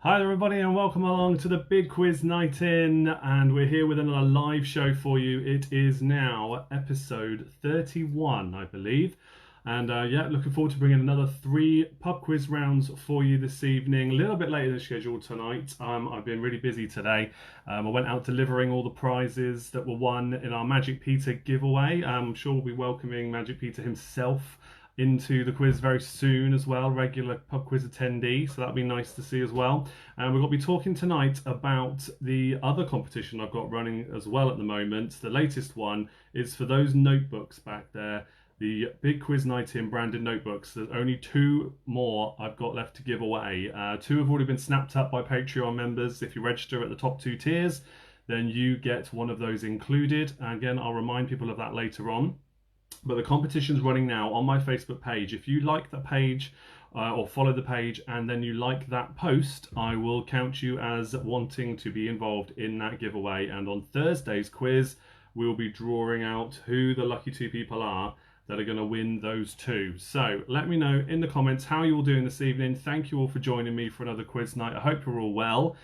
Hi everybody and welcome along to the Big Quiz Night In, and we're here with another live show for you. It is now episode 31, I believe, and yeah, looking forward to bringing another 3 pub quiz rounds for you this evening. A little bit later than scheduled tonight. I've been really busy today. I went out delivering all the prizes that were won in our Magic Peter giveaway. I'm sure we'll be welcoming Magic Peter himself into the quiz very soon as well, regular pub quiz attendee, so that'll be nice to see as well. And we're going to be talking tonight about the other competition I've got running as well at the moment. The latest one is for those notebooks back there, the Big Quiz Night In branded notebooks. There's only 2 more I've got left to give away. 2 have already been snapped up by Patreon members. If you register at the top 2 tiers, then you get one of those included. And again, I'll remind people of that later on. But the competition's running now on my Facebook page. If you like the page or follow the page and then you like that post, I will count you as wanting to be involved in that giveaway. And on Thursday's quiz, we'll be drawing out who the lucky 2 people are that are going to win those 2. So let me know in the comments how you're all doing this evening. Thank you all for joining me for another quiz night. I hope you're all well.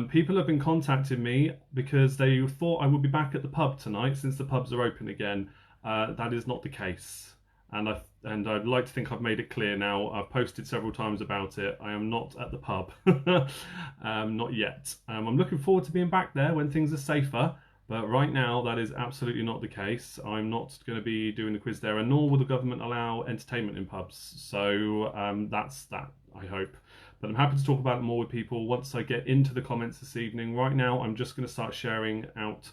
People have been contacting me because they thought I would be back at the pub tonight since the pubs are open again. That is not the case, and I'd like to think I've made it clear now. I've posted several times about it. I am not at the pub, not yet. I'm looking forward to being back there when things are safer, but right now that is absolutely not the case. I'm not going to be doing the quiz there, and nor will the government allow entertainment in pubs. So that's that, I hope. But I'm happy to talk about it more with people once I get into the comments this evening. Right now, I'm just going to start sharing out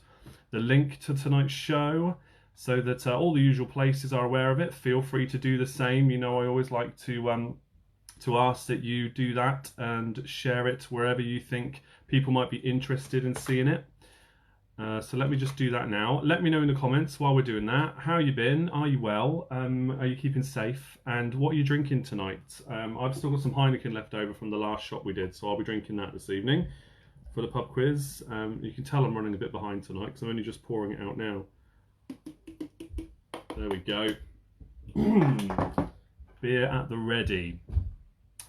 the link to tonight's show, so that all the usual places are aware of it. Feel free to do the same. You know, I always like to ask that you do that and share it wherever you think people might be interested in seeing it. So let me just do that now. Let me know in the comments while we're doing that. How you been? Are you well? Are you keeping safe? And what are you drinking tonight? I've still got some Heineken left over from the last shot we did, so I'll be drinking that this evening for the pub quiz. You can tell I'm running a bit behind tonight because I'm only just pouring it out now. There we go. Beer at the ready.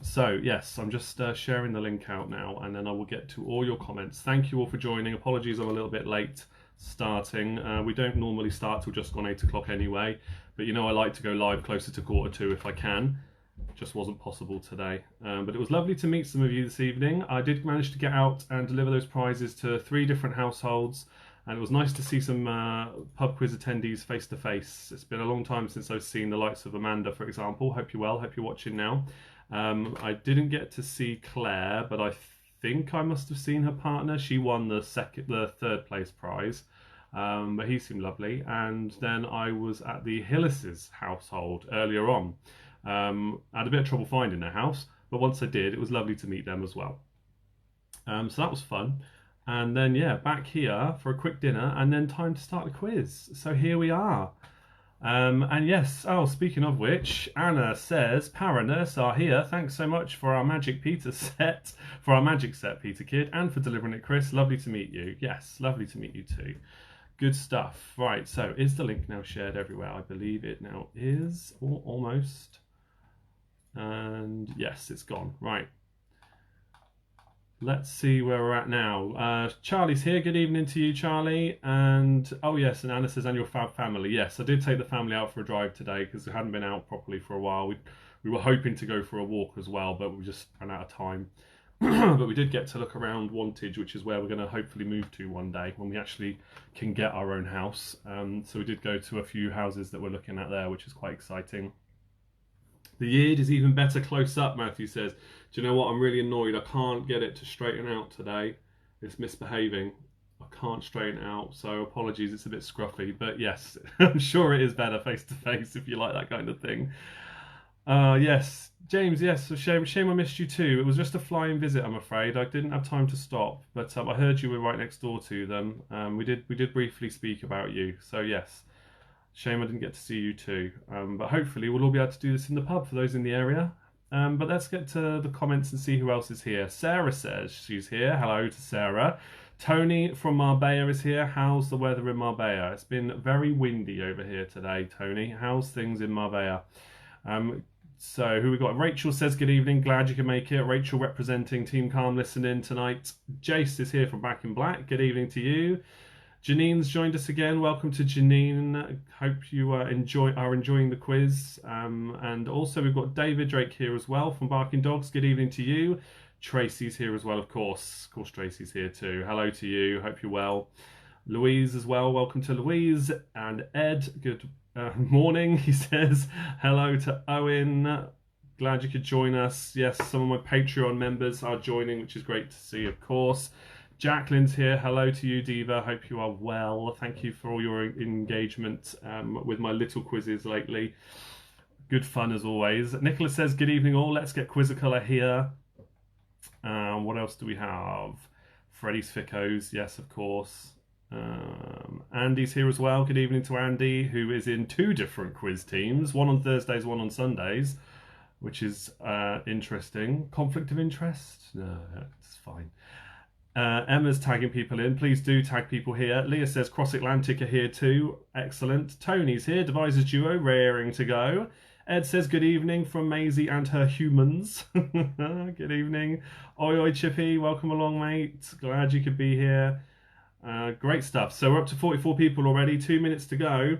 So yes, I'm just sharing the link out now, and then I will get to all your comments. Thank you all for joining. Apologies, I'm a little bit late starting. We don't normally start till just gone 8 o'clock anyway, but you know I like to go live closer to 1:45 if I can. Just wasn't possible today, but it was lovely to meet some of you this evening. I did manage to get out and deliver those prizes to 3 different households. And it was nice to see some pub quiz attendees face to face. It's been a long time since I've seen the likes of Amanda, for example. Hope you're well. Hope you're watching now. I didn't get to see Claire, but I think I must have seen her partner. She won the 3rd place prize, but he seemed lovely. And then I was at the Hillis's household earlier on. I had a bit of trouble finding their house, but once I did, it was lovely to meet them as well. So that was fun. And then, yeah, back here for a quick dinner and then time to start the quiz. So here we are. And yes, oh, speaking of which, Anna says, Para Nurse are here. Thanks so much for our Magic Peter set, for our Magic set, Peter Kid, and for delivering it, Chris. Lovely to meet you. Yes, lovely to meet you too. Good stuff. Right, so is the link now shared everywhere? I believe it now is, or almost. And yes, it's gone. Right. Let's see where we're at now. Charlie's here. Good evening to you, Charlie. And oh yes, and Anna says, and your fab family. Yes, I did take the family out for a drive today because we hadn't been out properly for a while. We were hoping to go for a walk as well, but we just ran out of time. But we did get to look around Wantage, which is where we're going to hopefully move to one day when we actually can get our own house. So we did go to a few houses that we're looking at there, which is quite exciting. The Yid is even better close up, Matthew says. Do you know what? I'm really annoyed. I can't get it to straighten out today. It's misbehaving. I can't straighten out, so apologies. It's a bit scruffy, but yes, I'm sure it is better face to face if you like that kind of thing. Yes, James. Yes, shame I missed you too. It was just a flying visit, I'm afraid. I didn't have time to stop, but I heard you were right next door to them. We did briefly speak about you, so yes. Shame I didn't get to see you too, but hopefully we'll all be able to do this in the pub for those in the area. But let's get to the comments and see who else is here. Sarah says she's here. Hello to Sarah. Tony from Marbella is here. How's the weather in Marbella? It's been very windy over here today, Tony. How's things in Marbella? So who we got? Rachel says good evening. Glad you can make it. Rachel representing Team Calm listening tonight. Jace is here from Back in Black. Good evening to you. Janine's joined us again. Welcome to Janine. Hope you are enjoying the quiz. And also we've got David Drake here as well from Barking Dogs. Good evening to you. Tracy's here as well, of course. Of course, Tracy's here too. Hello to you. Hope you're well. Louise as well. Welcome to Louise. And Ed, good morning. He says hello to Owen. Glad you could join us. Yes, some of my Patreon members are joining, which is great to see, of course. Jacqueline's here. Hello to you, Diva. Hope you are well. Thank you for all your engagement with my little quizzes lately. Good fun as always. Nicholas says, good evening all. Let's get quizzical here. What else do we have? Freddie's Fickos. Yes, of course. Andy's here as well. Good evening to Andy, who is in 2 different quiz teams. One on Thursdays, one on Sundays, which is interesting. Conflict of interest? No, it's fine. Emma's tagging people in. Please do tag people here. Leah says Cross Atlantic are here too. Excellent. Tony's here. Devisers Duo raring to go. Ed says good evening from Maisie and her humans. Good evening. Oi oi Chippy, welcome along mate. Glad you could be here. Great stuff. So we're up to 44 people already. 2 minutes to go.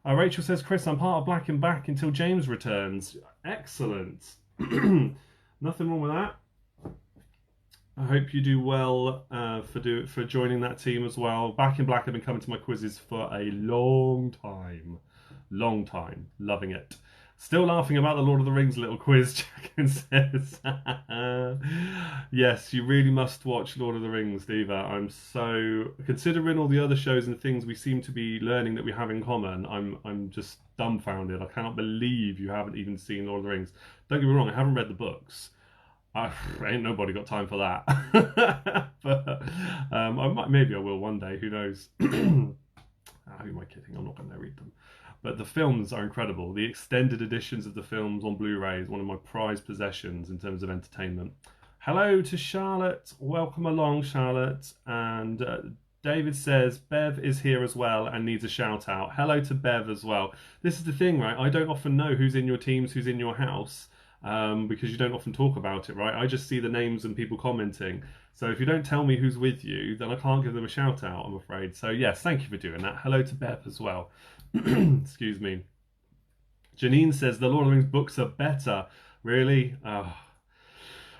Rachel says, Chris, I'm part of Black and Back until James returns. Excellent. Nothing wrong with that. I hope you do well for joining that team as well. Back in Black have been coming to my quizzes for a long time. Long time. Loving it. Still laughing about the Lord of the Rings little quiz, Jackin says. Yes, you really must watch Lord of the Rings, Diva. I'm so... Considering all the other shows and things we seem to be learning that we have in common, I'm just dumbfounded. I cannot believe you haven't even seen Lord of the Rings. Don't get me wrong, I haven't read the books. Ain't nobody got time for that. But maybe I will one day, who knows. Who am I kidding? I'm not going to read them. But the films are incredible. The extended editions of the films on Blu-ray is one of my prized possessions in terms of entertainment. Hello to Charlotte. Welcome along, Charlotte. And David says, Bev is here as well and needs a shout out. Hello to Bev as well. This is the thing, right? I don't often know who's in your teams, who's in your house. Because you don't often talk about it, right? I just see the names and people commenting. So if you don't tell me who's with you, then I can't give them a shout out, I'm afraid. So yes, thank you for doing that. Hello to Bev as well. Excuse me. Janine says the Lord of the Rings books are better. Really? I'm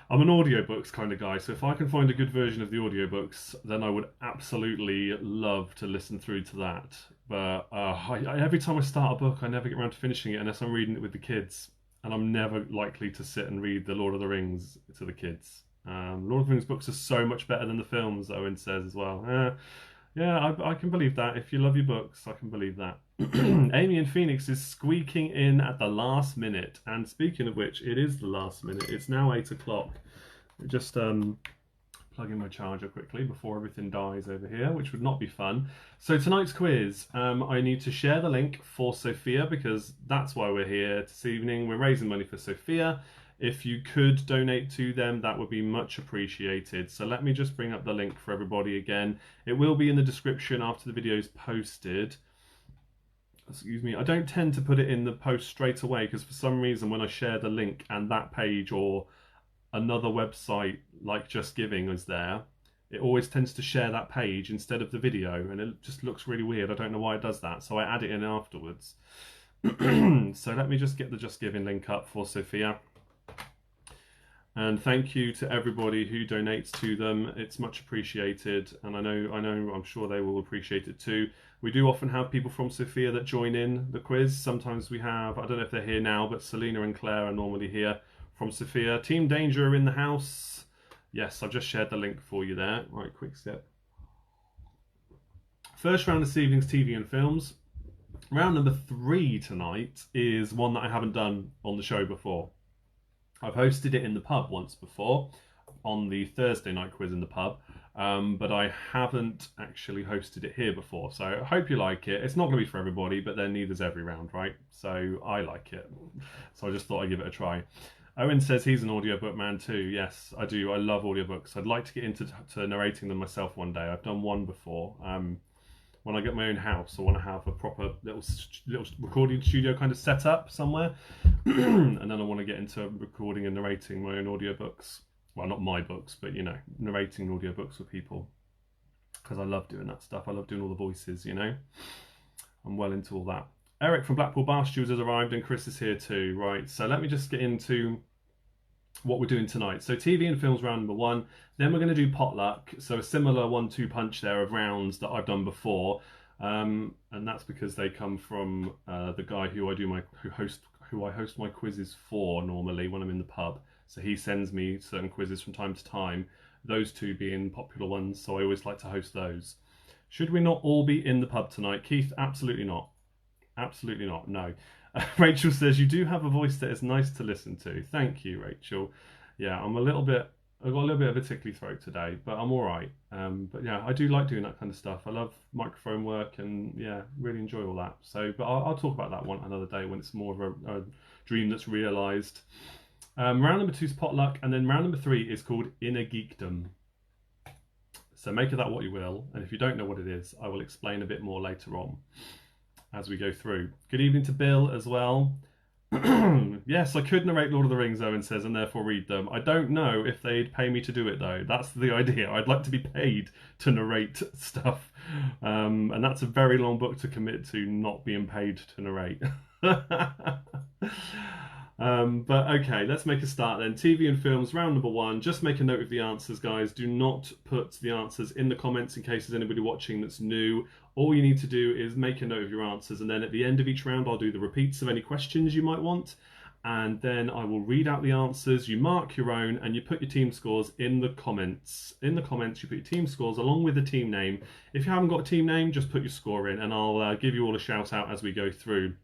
an audiobooks kind of guy, so if I can find a good version of the audiobooks, then I would absolutely love to listen through to that. But every time I start a book, I never get around to finishing it unless I'm reading it with the kids. And I'm never likely to sit and read the Lord of the Rings to the kids. Lord of the Rings books are so much better than the films, Owen says as well. Yeah, I can believe that. If you love your books, I can believe that. Amy in Phoenix is squeaking in at the last minute. And speaking of which, it is the last minute. It's now 8 o'clock. Just plug in my charger quickly before everything dies over here, which would not be fun. So tonight's quiz, I need to share the link for Sophia because that's why we're here this evening. We're raising money for Sophia. If you could donate to them, that would be much appreciated. So let me just bring up the link for everybody again. It will be in the description after the video is posted. Excuse me, I don't tend to put it in the post straight away because for some reason when I share the link and that page or another website like Just Giving is there, it always tends to share that page instead of the video and it just looks really weird. I don't know why it does that, so I add it in afterwards. So let me just get the Just Giving link up for Sophia. And thank you to everybody who donates to them. It's much appreciated, and I'm sure they will appreciate it too. We do often have people from Sophia that join in the quiz. Sometimes we have, I don't know if they're here now, but Selena and Claire are normally here from Sophia. Team Danger are in the house. Yes, I've just shared the link for you there. Right, quick step. First round of this evening's TV and films. Round number 3 tonight is one that I haven't done on the show before. I've hosted it in the pub once before, on the Thursday night quiz in the pub, but I haven't actually hosted it here before, so I hope you like it. It's not going to be for everybody, but then neither's every round, right? So I like it, so I just thought I'd give it a try. Owen says he's an audiobook man too. Yes, I do. I love audiobooks. I'd like to get into narrating them myself one day. I've done one before. When I get my own house, I want to have a proper little recording studio kind of set up somewhere, and then I want to get into recording and narrating my own audiobooks. Well, not my books, but you know, narrating audiobooks for people, because I love doing that stuff. I love doing all the voices, you know. I'm well into all that. Eric from Blackpool Bar Stews has arrived, and Chris is here too. Right, so let me just get into what we're doing tonight. So TV and films round number 1, then we're going to do potluck, so a similar 1-2 punch there of rounds that I've done before, and that's because they come from the guy who I host my quizzes for normally when I'm in the pub. So he sends me certain quizzes from time to time, those two being popular ones, so I always like to host those. Should we not all be in the pub tonight? Keith, absolutely not. Absolutely not, no. Rachel says, you do have a voice that is nice to listen to. Thank you, Rachel. Yeah, I've got a little bit of a tickly throat today, but I'm all right. But yeah, I do like doing that kind of stuff. I love microphone work and yeah, really enjoy all that. So, but I'll talk about that one another day when it's more of a dream that's realised. Round number 2 is potluck, and then round number 3 is called Inner Geekdom. So make of that what you will, and if you don't know what it is, I will explain a bit more later on as we go through. Good evening to Bill as well. Yes, I could narrate Lord of the Rings, Owen says, and therefore read them. I don't know if they'd pay me to do it, though. That's the idea. I'd like to be paid to narrate stuff. And that's a very long book to commit to not being paid to narrate. But okay, let's make a start then. TV and films, round number 1. Just make a note of the answers, guys. Do not put the answers in the comments in case there's anybody watching that's new. All you need to do is make a note of your answers, and then at the end of each round I'll do the repeats of any questions you might want, and then I will read out the answers. You mark your own and you put your team scores in the comments. In the comments you put your team scores along with the team name. If you haven't got a team name, just put your score in and I'll give you all a shout out as we go through.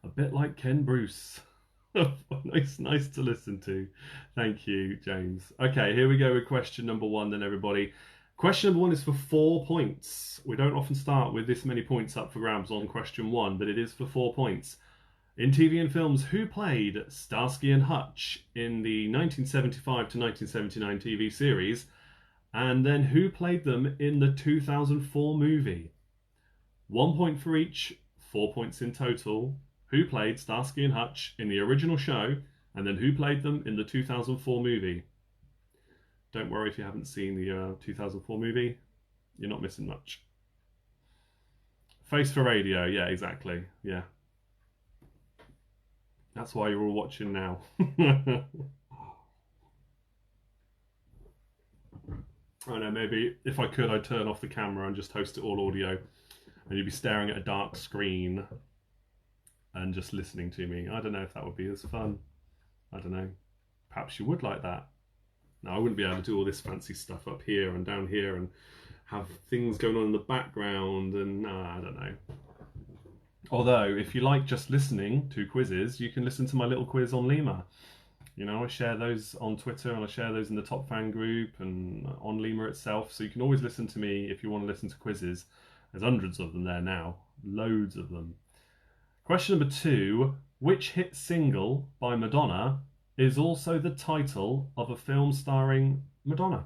A bit like Ken Bruce. Nice to listen to. Thank you, James. Okay, here we go with question number 1 then, everybody. Question number 1 is for 4 points. We don't often start with this many points up for grabs on question 1, but it is for 4 points. In TV and films, who played Starsky and Hutch in the 1975 to 1979 TV series? And then who played them in the 2004 movie? 1 point for each, 4 points in total. Who played Starsky and Hutch in the original show, and then who played them in the 2004 movie? Don't worry if you haven't seen the 2004 movie, you're not missing much. Face for radio, yeah, exactly, yeah. That's why you're all watching now. I know, maybe if I could, I'd turn off the camera and just host it all audio, and you'd be staring at a dark screen and just listening to me. I don't know if that would be as fun. I don't know. Perhaps you would like that. Now, I wouldn't be able to do all this fancy stuff up here and down here and have things going on in the background and I don't know. Although, if you like just listening to quizzes, you can listen to my little quiz on Limor. You know, I share those on Twitter and I share those in the Top Fan group and on Limor itself. So you can always listen to me if you want to listen to quizzes. There's hundreds of them there now. Loads of them. Question number 2, which hit single by Madonna is also the title of a film starring Madonna?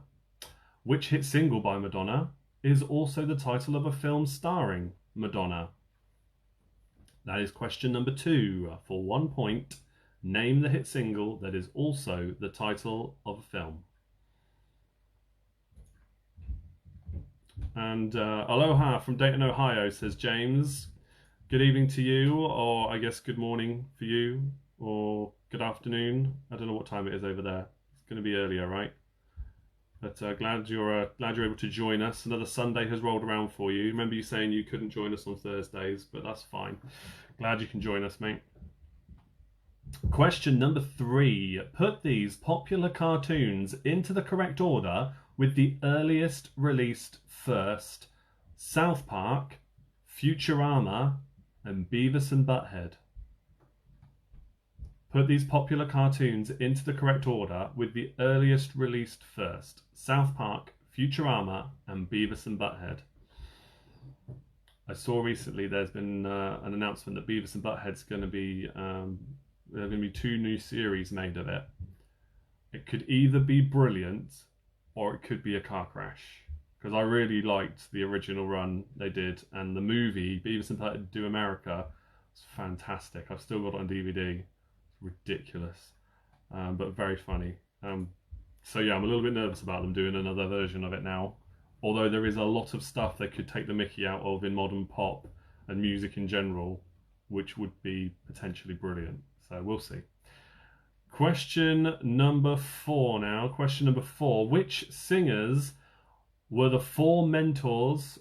Which hit single by Madonna is also the title of a film starring Madonna? That is question number 2. For 1 point, name the hit single that is also the title of a film. And aloha from Dayton, Ohio, says James. Good evening to you, or I guess good morning for you, or good afternoon. I don't know what time it is over there. It's going to be earlier, right? But glad you're able to join us. Another Sunday has rolled around for you. Remember you saying you couldn't join us on Thursdays, but that's fine. Glad you can join us, mate. Question number 3. Put these popular cartoons into the correct order with the earliest released first. South Park, Futurama, and Beavis and Butthead. Put these popular cartoons into the correct order with the earliest released first. South Park, Futurama, and Beavis and Butthead. I saw recently there's been an announcement that Beavis and Butthead's going to be there are going to be 2 new series made of it. It could either be brilliant or it could be a car crash. because I really liked the original run they did, and the movie Beavis and Butthead Do America was fantastic. I've still got it on DVD. It's ridiculous, but very funny. So yeah, I'm a little bit nervous about them doing another version of it now. Although there is a lot of stuff they could take the mickey out of in modern pop and music in general, which would be potentially brilliant. So we'll see. Question number 4 now. Question number 4. Which singers were the 4 mentors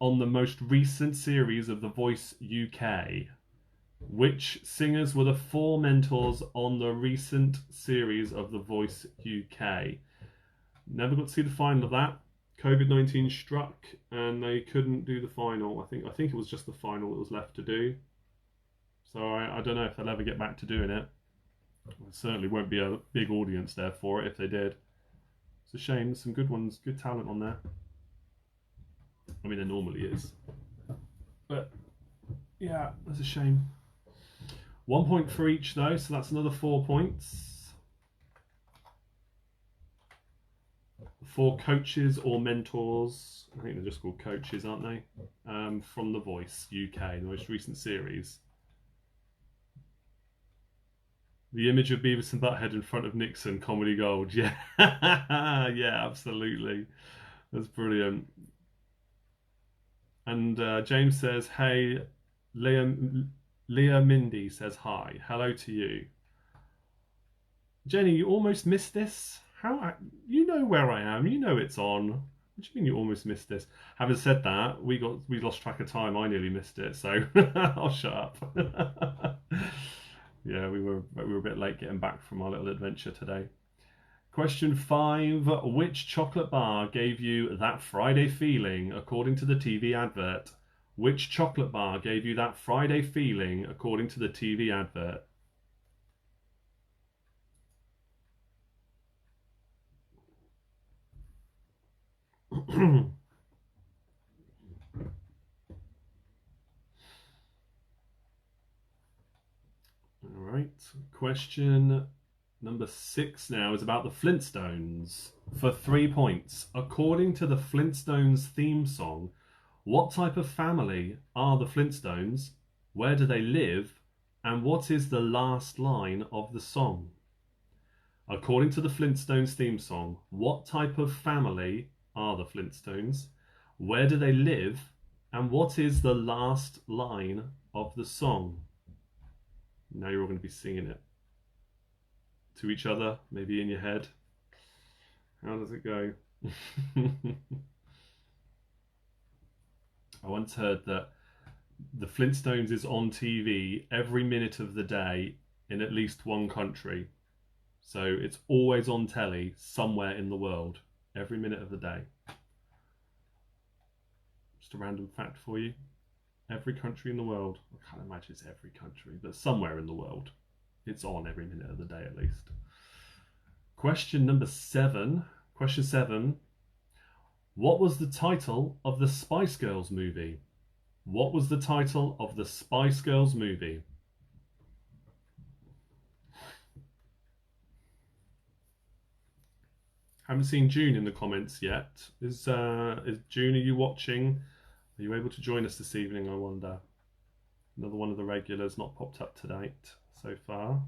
on the most recent series of The Voice UK? Which singers were the 4 mentors on the recent series of The Voice UK? Never got to see the final of that. COVID-19 struck and they couldn't do the final. I think it was just the final that was left to do. So I don't know if they'll ever get back to doing it. There certainly won't be a big audience there for it if they did. It's a shame. There's some good ones, good talent on there. I mean, there normally is. But yeah, that's a shame. 1 point for each though, so that's another 4 points. 4 coaches or mentors, I think they're just called coaches, aren't they? From The Voice UK, the most recent series. The image of Beavis and Butthead in front of Nixon, comedy gold. Yeah, yeah, absolutely. That's brilliant. And James says, hey, Leah Mindy says hi. Hello to you. Jenny, you almost missed this? You know where I am. You know it's on. What do you mean you almost missed this? Having said that, we lost track of time. I nearly missed it, so I'll shut up. Yeah, we were a bit late getting back from our little adventure today. Question 5. Which chocolate bar gave you that Friday feeling according to the TV advert? Which chocolate bar gave you that Friday feeling according to the TV advert? Alright, question number 6 now is about the Flintstones. For 3 points, according to the Flintstones theme song, what type of family are the Flintstones? Where do they live? And what is the last line of the song? According to the Flintstones theme song, what type of family are the Flintstones? Where do they live? And what is the last line of the song? Now you're all going to be singing it to each other, maybe in your head. How does it go? I once heard that the Flintstones is on TV every minute of the day in at least one country. So it's always on telly somewhere in the world, every minute of the day. Just a random fact for you. Every country in the world. I can't imagine it's every country, but somewhere in the world. It's on every minute of the day at least. Question number 7. Question 7. What was the title of the Spice Girls movie? What was the title of the Spice Girls movie? Haven't seen June in the comments yet. Is June, are you watching? Are you able to join us this evening, I wonder? Another one of the regulars not popped up to date so far.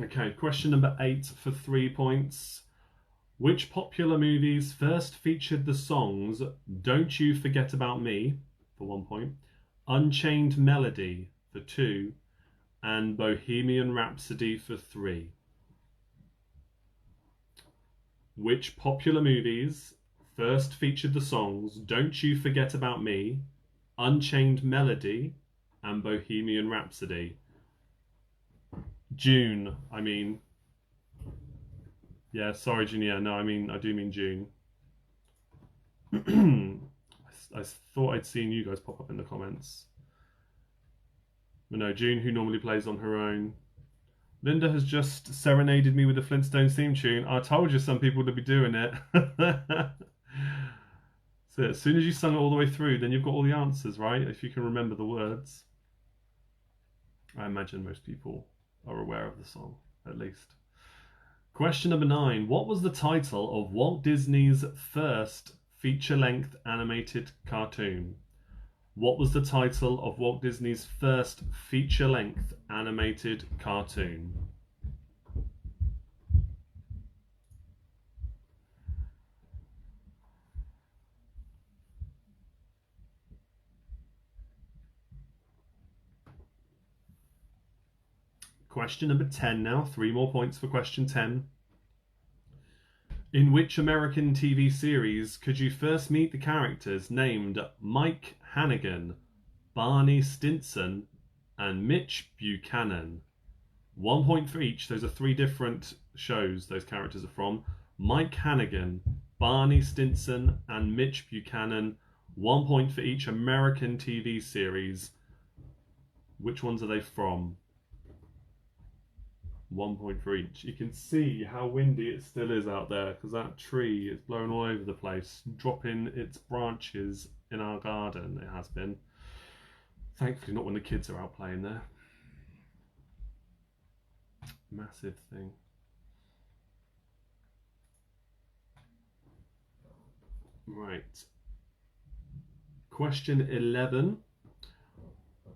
Okay, question number 8 for 3 points. Which popular movies first featured the songs Don't You Forget About Me for 1 point, Unchained Melody for 2, and Bohemian Rhapsody for 3? Which popular movies first featured the songs Don't You Forget About Me, Unchained Melody, and Bohemian Rhapsody? June, I mean. Yeah, sorry, Junior. No, I do mean June. I thought I'd seen you guys pop up in the comments. But no, June, who normally plays on her own. Linda has just serenaded me with the Flintstones theme tune. I told you some people would be doing it. So as soon as you sung it all the way through, then you've got all the answers, right? If you can remember the words. I imagine most people are aware of the song, at least. Question number 9. What was the title of Walt Disney's first feature-length animated cartoon? What was the title of Walt Disney's first feature-length animated cartoon? Question number 10 now. 3 more points for question 10. In which American TV series could you first meet the characters named Mike Hannigan, Barney Stinson, and Mitch Buchanan? 1 point for each. Those are 3 different shows those characters are from. Mike Hannigan, Barney Stinson, and Mitch Buchanan. 1 point for each American TV series. Which ones are they from? 1 point for each. You can see how windy it still is out there because that tree is blown all over the place, dropping its branches in our garden. It has been. Thankfully not when the kids are out playing there. Massive thing. Right. Question 11.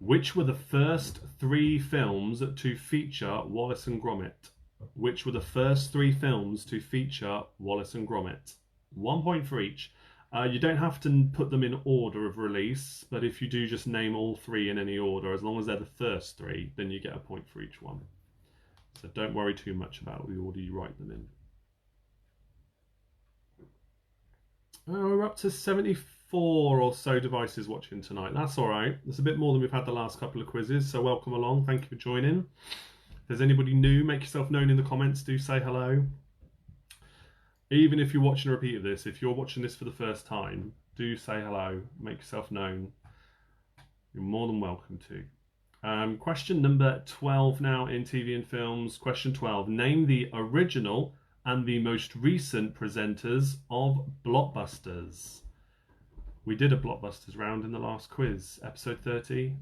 Which were the first 3 films to feature Wallace and Gromit? Which were the first 3 films to feature Wallace and Gromit? 1 point for each. You don't have to put them in order of release, but if you do just name all 3 in any order, as long as they're the first 3, then you get a point for each one. So don't worry too much about the order you write them in. We're up to 74 or so devices watching tonight. That's all right. That's a bit more than we've had the last couple of quizzes, so welcome along. Thank you for joining. If there's anybody new, make yourself known in the comments. Do say hello. Even if you're watching a repeat of this, if you're watching this for the first time, do say hello. Make yourself known. You're more than welcome to. Question number 12 now in TV and films. Question 12. Name the original and the most recent presenters of Blockbusters. We did a Blockbusters round in the last quiz, episode 30,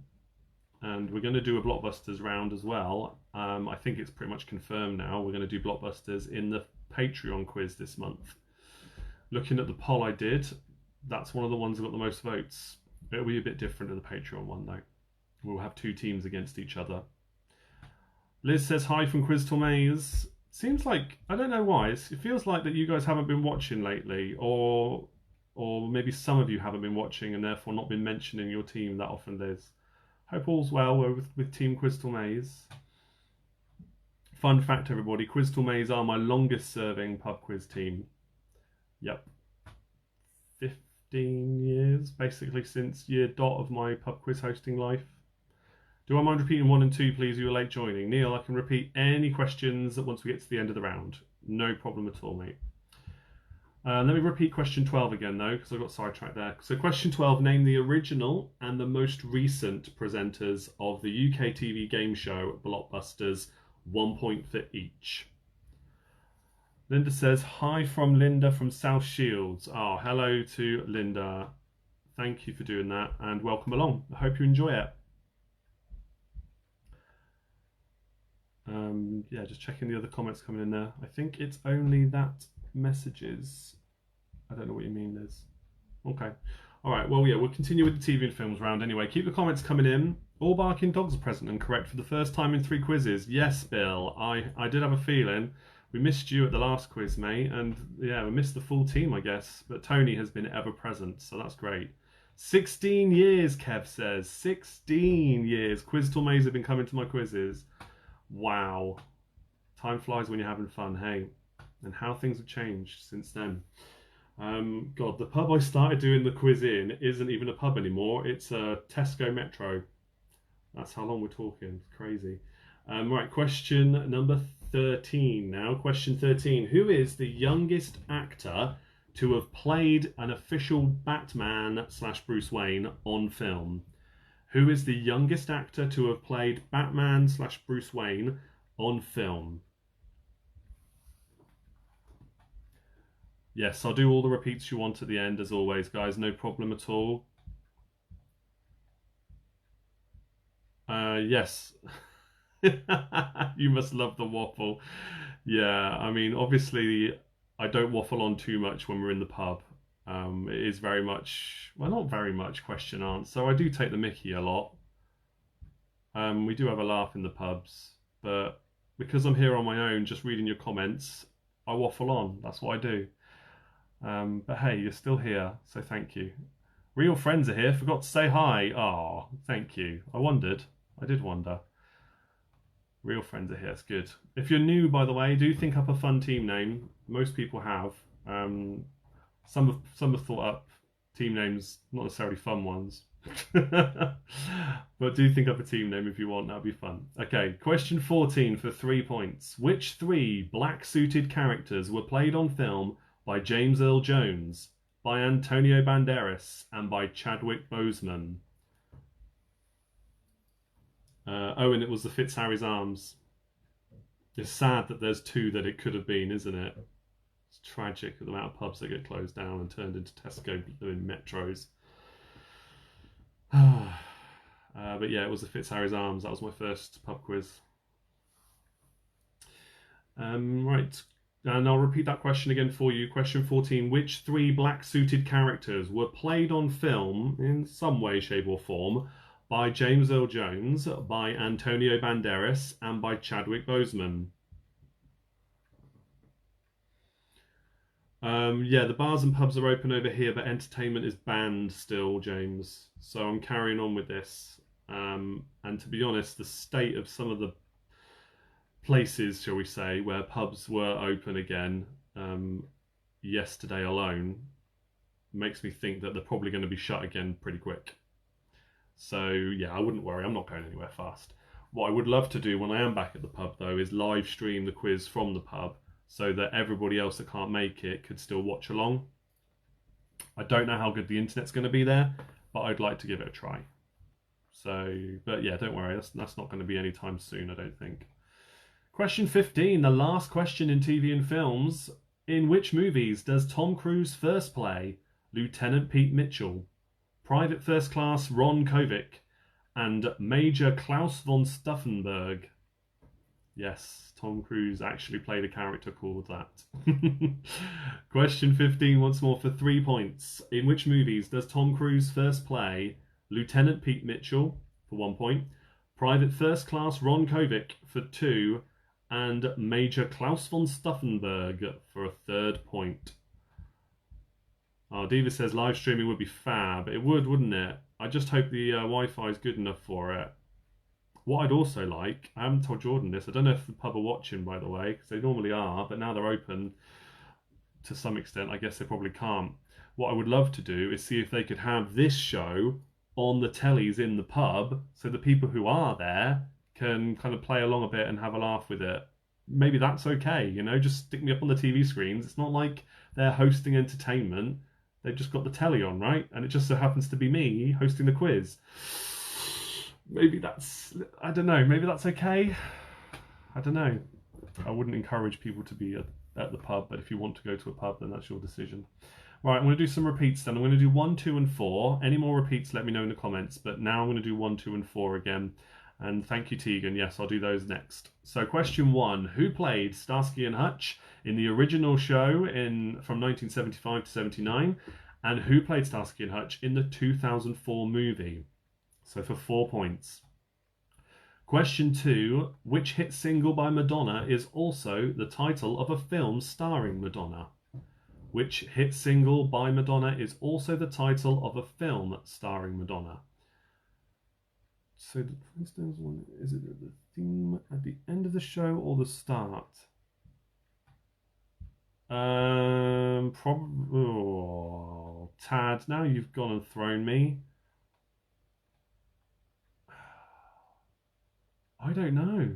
and we're going to do a Blockbusters round as well. I think it's pretty much confirmed now. We're going to do Blockbusters in the Patreon quiz this month. Looking at the poll I did, that's one of the ones that got the most votes. It'll be a bit different to the Patreon one though. We'll have 2 teams against each other. Liz says hi from Quiz Maze. Seems like, I don't know why, it feels like that you guys haven't been watching lately, or maybe some of you haven't been watching and therefore not been mentioning your team that often, Liz. Hope all's well with Team Crystal Maze. Fun fact, everybody, Crystal Maze are my longest serving pub quiz team. Yep. 15 years, basically since year dot of my pub quiz hosting life. Do I mind repeating 1 and 2, please? You were late joining. Neil, I can repeat any questions once we get to the end of the round. No problem at all, mate. Let me repeat question 12 again, though, because I got sidetracked there. So question 12, name the original and the most recent presenters of the UK TV game show Blockbusters. 1 point for each. Linda says, hi from Linda from South Shields. Oh, hello to Linda. Thank you for doing that, and welcome along. I hope you enjoy it. Yeah, just checking the other comments coming in there. I think it's only that messages. I don't know what you mean, Liz. Okay. All right, well, yeah, we'll continue with the TV and films round anyway. Keep the comments coming in. All barking dogs are present and correct for the first time in 3 quizzes. Yes, Bill, I did have a feeling. We missed you at the last quiz, mate, and yeah, we missed the full team, I guess. But Tony has been ever present, so that's great. 16 years, Kev says. 16 years. Quiz Tourmays have been coming to my quizzes. Wow. Time flies when you're having fun, hey? And how things have changed since then. God, the pub I started doing the quiz in isn't even a pub anymore. It's a Tesco Metro. That's how long we're talking. It's crazy. Right, question number 13 now. Question 13. Who is the youngest actor to have played an official Batman / Bruce Wayne on film? Who is the youngest actor to have played Batman / Bruce Wayne on film? Yes, I'll do all the repeats you want at the end, as always, guys. No problem at all. Yes. You must love the waffle. Yeah, I mean, obviously, I don't waffle on too much when we're in the pub. It is very much, well, not very much question answer. I do take the mickey a lot. We do have a laugh in the pubs, but because I'm here on my own, just reading your comments, I waffle on. That's what I do. But hey, you're still here, so thank you. Real friends are here. Forgot to say hi. Oh, thank you. I wondered. I did wonder. Real friends are here. It's good. If you're new, by the way, do think up a fun team name. Most people have. Um, some have thought up team names, not necessarily fun ones. But do think up a team name if you want. That'd be fun. Okay, question 14 for 3 points. Which three black-suited characters were played on film by James Earl Jones, by Antonio Banderas, and by Chadwick Boseman? And it was the Fitzharry's Arms. It's sad that there's two that it could have been, isn't it? It's tragic the amount of pubs that get closed down and turned into Tesco in metros. But yeah, it was the Fitzharry's Arms. That was my first pub quiz. Right, and I'll repeat that question again for you. Question 14. Which three black-suited characters were played on film in some way, shape or form by James Earl Jones, by Antonio Banderas, and by Chadwick Boseman? Yeah, the bars and pubs are open over here, but entertainment is banned still, James. So I'm carrying on with this. And to be honest, the state of some of the places, shall we say, where pubs were open again yesterday alone makes me think that they're probably going to be shut again pretty quick. So yeah, I wouldn't worry. I'm not going anywhere fast. What I would love to do when I am back at the pub, though, is live stream the quiz from the pub so that everybody else that can't make it could still watch along. I don't know how good the internet's going to be there, but I'd like to give it a try. So, but yeah, don't worry. That's not going to be anytime soon, I don't think. Question 15, the last question in TV and films. In which movies does Tom Cruise first play Lieutenant Pete Mitchell, Private First Class Ron Kovic, and Major Klaus von Stauffenberg? Yes, Tom Cruise actually played a character called that. Question 15 once more for 3 points. In which movies does Tom Cruise first play Lieutenant Pete Mitchell for 1 point, Private First Class Ron Kovic for 2, and Major Klaus von Stauffenberg for a 3rd point? Oh, Diva says live streaming would be fab. It would, wouldn't it? I just hope the Wi-Fi is good enough for it. What I'd also like, I haven't told Jordan this, I don't know if the pub are watching, by the way, because they normally are, but now they're open to some extent. I guess they probably can't. What I would love to do is see if they could have this show on the tellies in the pub so the people who are there can kind of play along a bit and have a laugh with it. Maybe that's okay, you know, just stick me up on the TV screens. It's not like they're hosting entertainment. They've just got the telly on, right? And it just so happens to be me hosting the quiz. Maybe that's, I don't know, maybe that's okay. I don't know. I wouldn't encourage people to be at the pub, but if you want to go to a pub, then that's your decision. Right, I'm going to do some repeats then. I'm going to do 1, 2, and 4. Any more repeats, let me know in the comments. But now I'm going to do 1, 2, and 4 again. And thank you, Tegan. Yes, I'll do those next. So question 1. Who played Starsky and Hutch in the original show from 1975 to 79? And who played Starsky and Hutch in the 2004 movie? So for 4 points. Question 2. Which hit single by Madonna is also the title of a film starring Madonna? Which hit single by Madonna is also the title of a film starring Madonna? So the Flintstones one, is it the theme at the end of the show or the start? Probably. Oh, Tad, now you've gone and thrown me. I don't know.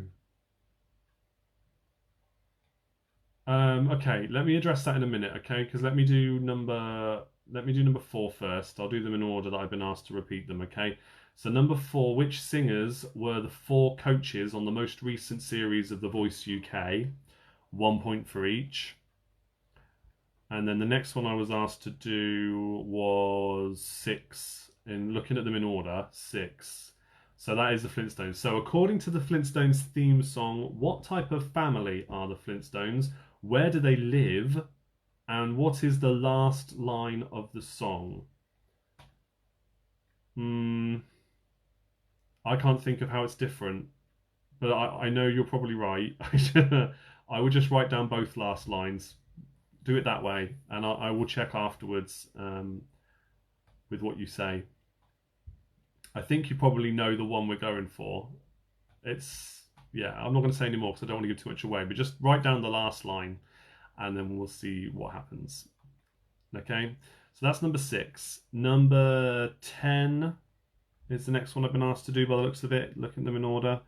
Okay, let me address that in a minute, okay? Because let me do number 4 first. I'll do them in order that I've been asked to repeat them, okay? So number 4, which singers were the 4 coaches on the most recent series of The Voice UK? 1 point for each. And then the next one I was asked to do was 6. And looking at them in order, 6. So that is the Flintstones. So according to the Flintstones theme song, what type of family are the Flintstones? Where do they live? And what is the last line of the song? I can't think of how it's different, but I know you're probably right. I would just write down both last lines. Do it that way, and I will check afterwards with what you say. I think you probably know the one we're going for. Yeah, I'm not going to say any more because I don't want to give too much away, but just write down the last line and then we'll see what happens. Okay, so that's number 6. Number 10 is the next one I've been asked to do by the looks of it, looking at them in order.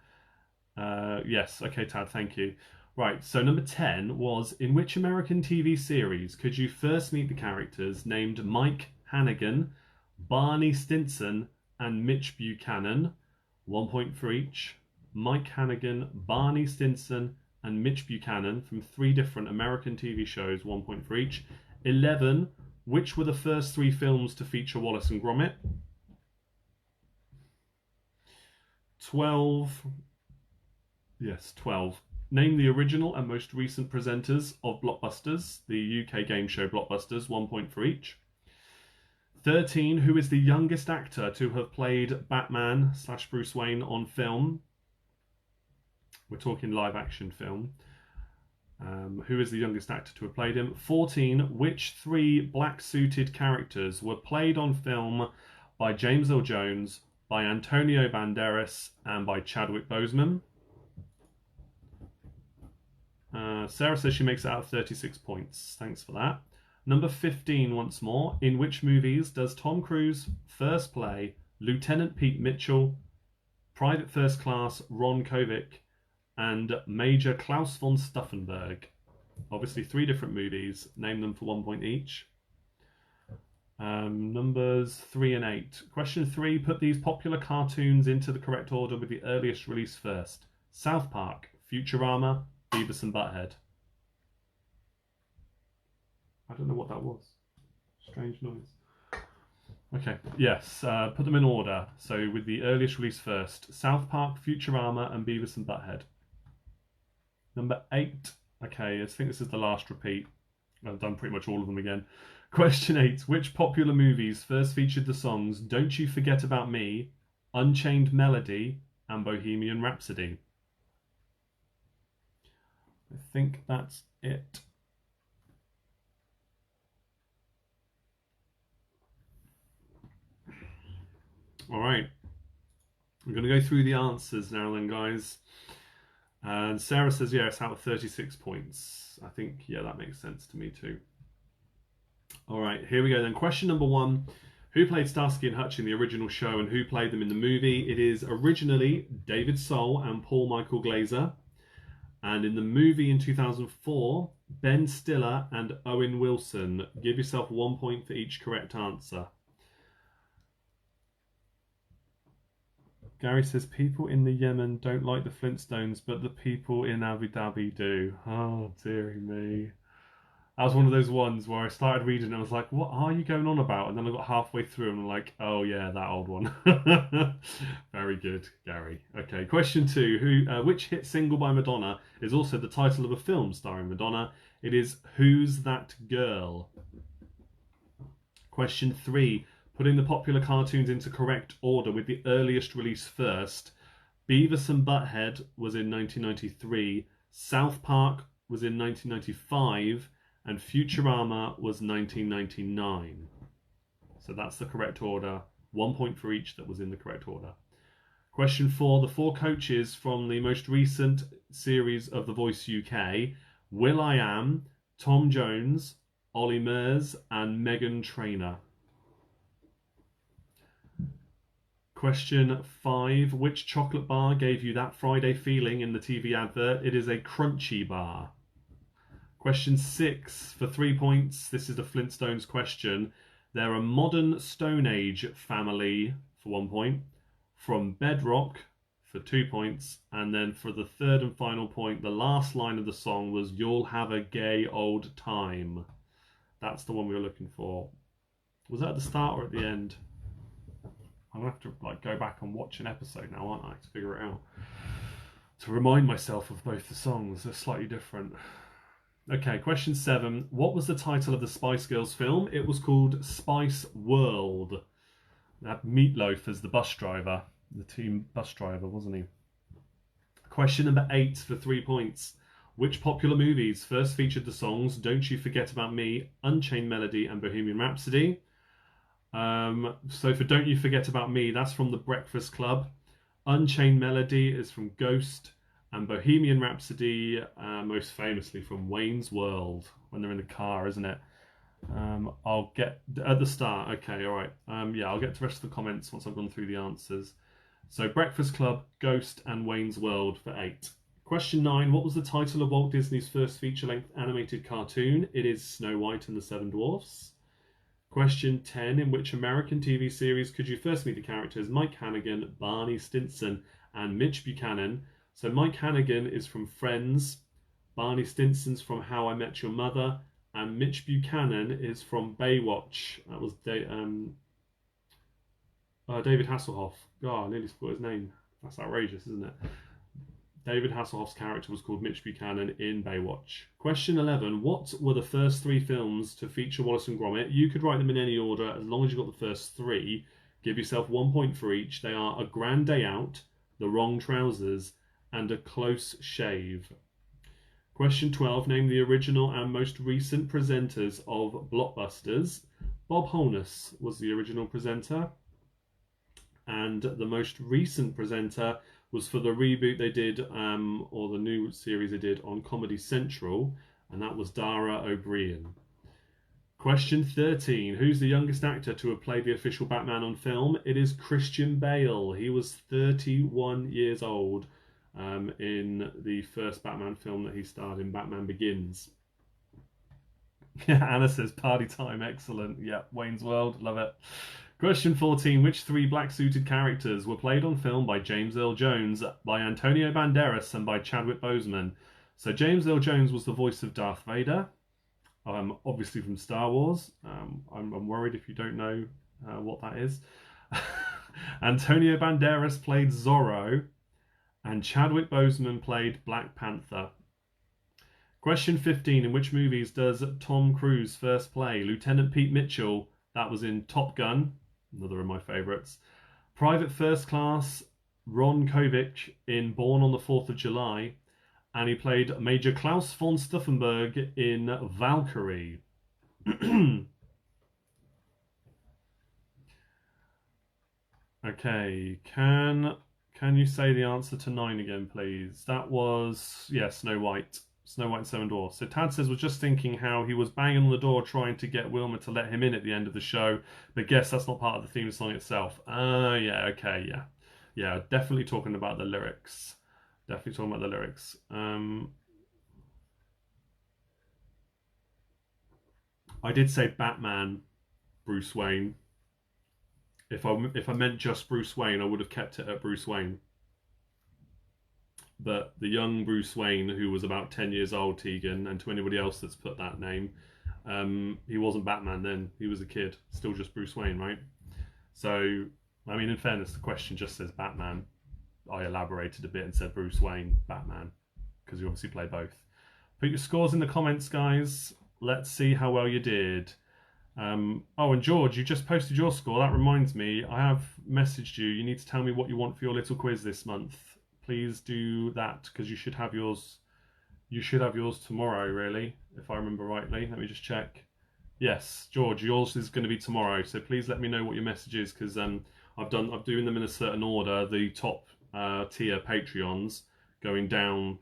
Yes, okay, Tad, thank you. Right, so number 10 was, in which American TV series could you first meet the characters named Mike Hannigan, Barney Stinson, and Mitch Buchanan? 1 point for each. Mike Hannigan, Barney Stinson, and Mitch Buchanan from 3 different American TV shows, 1 point for each. 11, which were the first 3 films to feature Wallace and Gromit? 12, yes, 12. Name the original and most recent presenters of Blockbusters, the UK game show Blockbusters, 1 point for each. 13, who is the youngest actor to have played Batman / Bruce Wayne on film? We're talking live action film. Who is the youngest actor to have played him? 14, which 3 black suited characters were played on film by James Earl Jones, by Antonio Banderas, and by Chadwick Boseman? Sarah says she makes it out of 36 points. Thanks for that. Number 15 once more. In which movies does Tom Cruise first play Lieutenant Pete Mitchell, Private First Class Ron Kovic, and Major Klaus von Stauffenberg? Obviously 3 different movies. Name them for 1 point each. Numbers 3 and 8. Question 3. Put these popular cartoons into the correct order with the earliest release first. South Park, Futurama, Beavis and Butthead. I don't know what that was. Strange noise. Okay, yes, put them in order. So with the earliest release first. South Park, Futurama, and Beavis and Butthead. Number 8. Okay, I think this is the last repeat. I've done pretty much all of them again. Question 8. Which popular movies first featured the songs Don't You Forget About Me, Unchained Melody, and Bohemian Rhapsody? I think that's it. All right. I'm going to go through the answers now then, guys. And Sarah says, yeah, it's out of 36 points. I think, yeah, that makes sense to me too. All right, here we go then. Question number 1. Who played Starsky and Hutch in the original show and who played them in the movie? It is originally David Soul and Paul Michael Glaser. And in the movie in 2004, Ben Stiller and Owen Wilson. Give yourself 1 point for each correct answer. Gary says, people in the Yemen don't like the Flintstones, but the people in Abu Dhabi do. Oh, dearie me. That was one of those ones where I started reading and I was like, what are you going on about? And then I got halfway through and I'm like, oh yeah, that old one. Very good, Gary. Okay, question 2. Which hit single by Madonna is also the title of a film starring Madonna? It is Who's That Girl? Question 3. Putting the popular cartoons into correct order with the earliest release first. Beavis and Butthead was in 1993. South Park was in 1995. And Futurama was 1999. So that's the correct order. 1 point for each that was in the correct order. Question 4. The 4 coaches from the most recent series of The Voice UK. will.i.am, Tom Jones, Ollie Murs, and Megan Trainor. Question 5. Which chocolate bar gave you that Friday feeling in the TV advert? It is a crunchy bar. Question 6 for 3 points. This is the Flintstones question. They're a modern Stone Age family for 1 point. From Bedrock for 2 points. And then for the third and final point, the last line of the song was You'll Have a Gay Old Time. That's the one we were looking for. Was that at the start or at the end? I'm gonna have to like go back and watch an episode now, aren't I, to figure it out. To remind myself of both the songs, they're slightly different. Okay, question 7. What was the title of the Spice Girls film? It was called Spice World. That Meatloaf as the bus driver, the team bus driver, wasn't he? Question number 8 for 3 points. Which popular movies first featured the songs Don't You Forget About Me, Unchained Melody, and Bohemian Rhapsody? So for Don't You Forget About Me, that's from The Breakfast Club. Unchained Melody is from Ghost, and Bohemian Rhapsody, most famously from Wayne's World, when they're in the car, isn't it? I'll get at the start. Okay, all right. Yeah, I'll get to the rest of the comments once I've gone through the answers. So Breakfast Club, Ghost, and Wayne's World for 8. Question 9. What was the title of Walt Disney's first feature-length animated cartoon? It is Snow White and the Seven Dwarfs. Question 10. In which American TV series could you first meet the characters Mike Hannigan, Barney Stinson, and Mitch Buchanan? So Mike Hannigan is from Friends, Barney Stinson's from How I Met Your Mother, and Mitch Buchanan is from Baywatch. That was David Hasselhoff. God, I nearly forgot his name. That's outrageous, isn't it? David Hasselhoff's character was called Mitch Buchanan in Baywatch. Question 11. What were the first 3 films to feature Wallace and Gromit? You could write them in any order as long as you got the first 3. Give yourself 1 point for each. They are A Grand Day Out, The Wrong Trousers, and A Close Shave. Question 12. Name the original and most recent presenters of Blockbusters. Bob Holness was the original presenter, and the most recent presenter was for the reboot they did, or the new series they did on Comedy Central, and that was Dara O'Brien. Question 13. Who's the youngest actor to have played the official Batman on film? It is Christian Bale. He was 31 years old in the first Batman film that he starred in, Batman Begins. Anna says party time, excellent. Yeah, Wayne's World, love it. Question 14. Which 3 black-suited characters were played on film by James Earl Jones, by Antonio Banderas, and by Chadwick Boseman? So James Earl Jones was the voice of Darth Vader, obviously from Star Wars. I'm worried if you don't know what that is. Antonio Banderas played Zorro, and Chadwick Boseman played Black Panther. Question 15. In which movies does Tom Cruise first play Lieutenant Pete Mitchell? That was in Top Gun, another of my favourites. Private First Class Ron Kovic in Born on the 4th of July. And he played Major Klaus von Stauffenberg in Valkyrie. Okay, can you say the answer to 9 again, please? That was, yeah, Snow White. Snow White and Seven Dwarfs. So Tad says, was just thinking how he was banging on the door trying to get Wilma to let him in at the end of the show, but guess that's not part of the theme song itself. Yeah, okay, yeah. Yeah, definitely talking about the lyrics. Definitely talking about the lyrics. I did say Batman, Bruce Wayne. If I meant just Bruce Wayne, I would have kept it at Bruce Wayne. But the young Bruce Wayne, who was about 10 years old, Tegan, and to anybody else that's put that name, he wasn't Batman then. He was a kid. Still just Bruce Wayne, right? So, I mean, in fairness, the question just says Batman. I elaborated a bit and said Bruce Wayne, Batman, because you obviously play both. Put your scores in the comments, guys. Let's see how well you did. Oh, and George, you just posted your score. That reminds me, I have messaged you. You need to tell me what you want for your little quiz this month. Please do that, because you should have yours. You should have yours tomorrow, really, if I remember rightly. Let me just check. Yes, George, yours is going to be tomorrow. So please let me know what your message is, because I'm doing them in a certain order. The top tier Patreons going down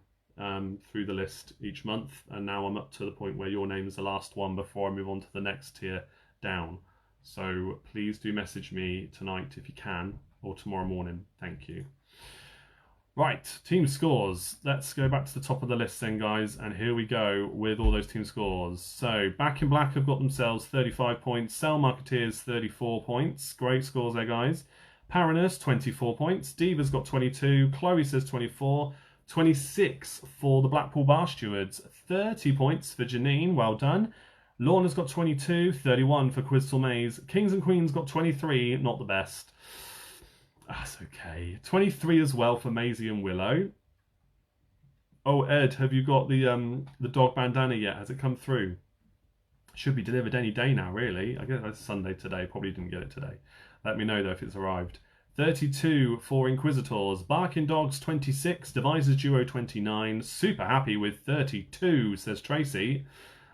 through the list each month, and now I'm up to the point where your name is the last one before I move on to the next tier down. So please do message me tonight if you can, or tomorrow morning. Thank you. Right, team scores. Let's go back to the top of the list then, guys, and here we go with all those team scores. So Back in Black have got themselves 35 points, Cell Marketeers 34 points. Great scores there, guys. Paranus 24 points, Diva's got 22, Chloe says 24, 26 for the Blackpool Bar Stewards, 30 points for Janine, well done. Lorna's got 22, 31 for Crystal Maze. Kings and Queens got 23, not the best. That's okay. 23 as well for Maisie and Willow. Oh, Ed, have you got the dog bandana yet? Has it come through? Should be delivered any day now, really. I guess it's Sunday today. Probably didn't get it today. Let me know, though, if it's arrived. 32 for Inquisitors. Barking Dogs 26. Devisers Duo 29. Super happy with 32, says Tracy.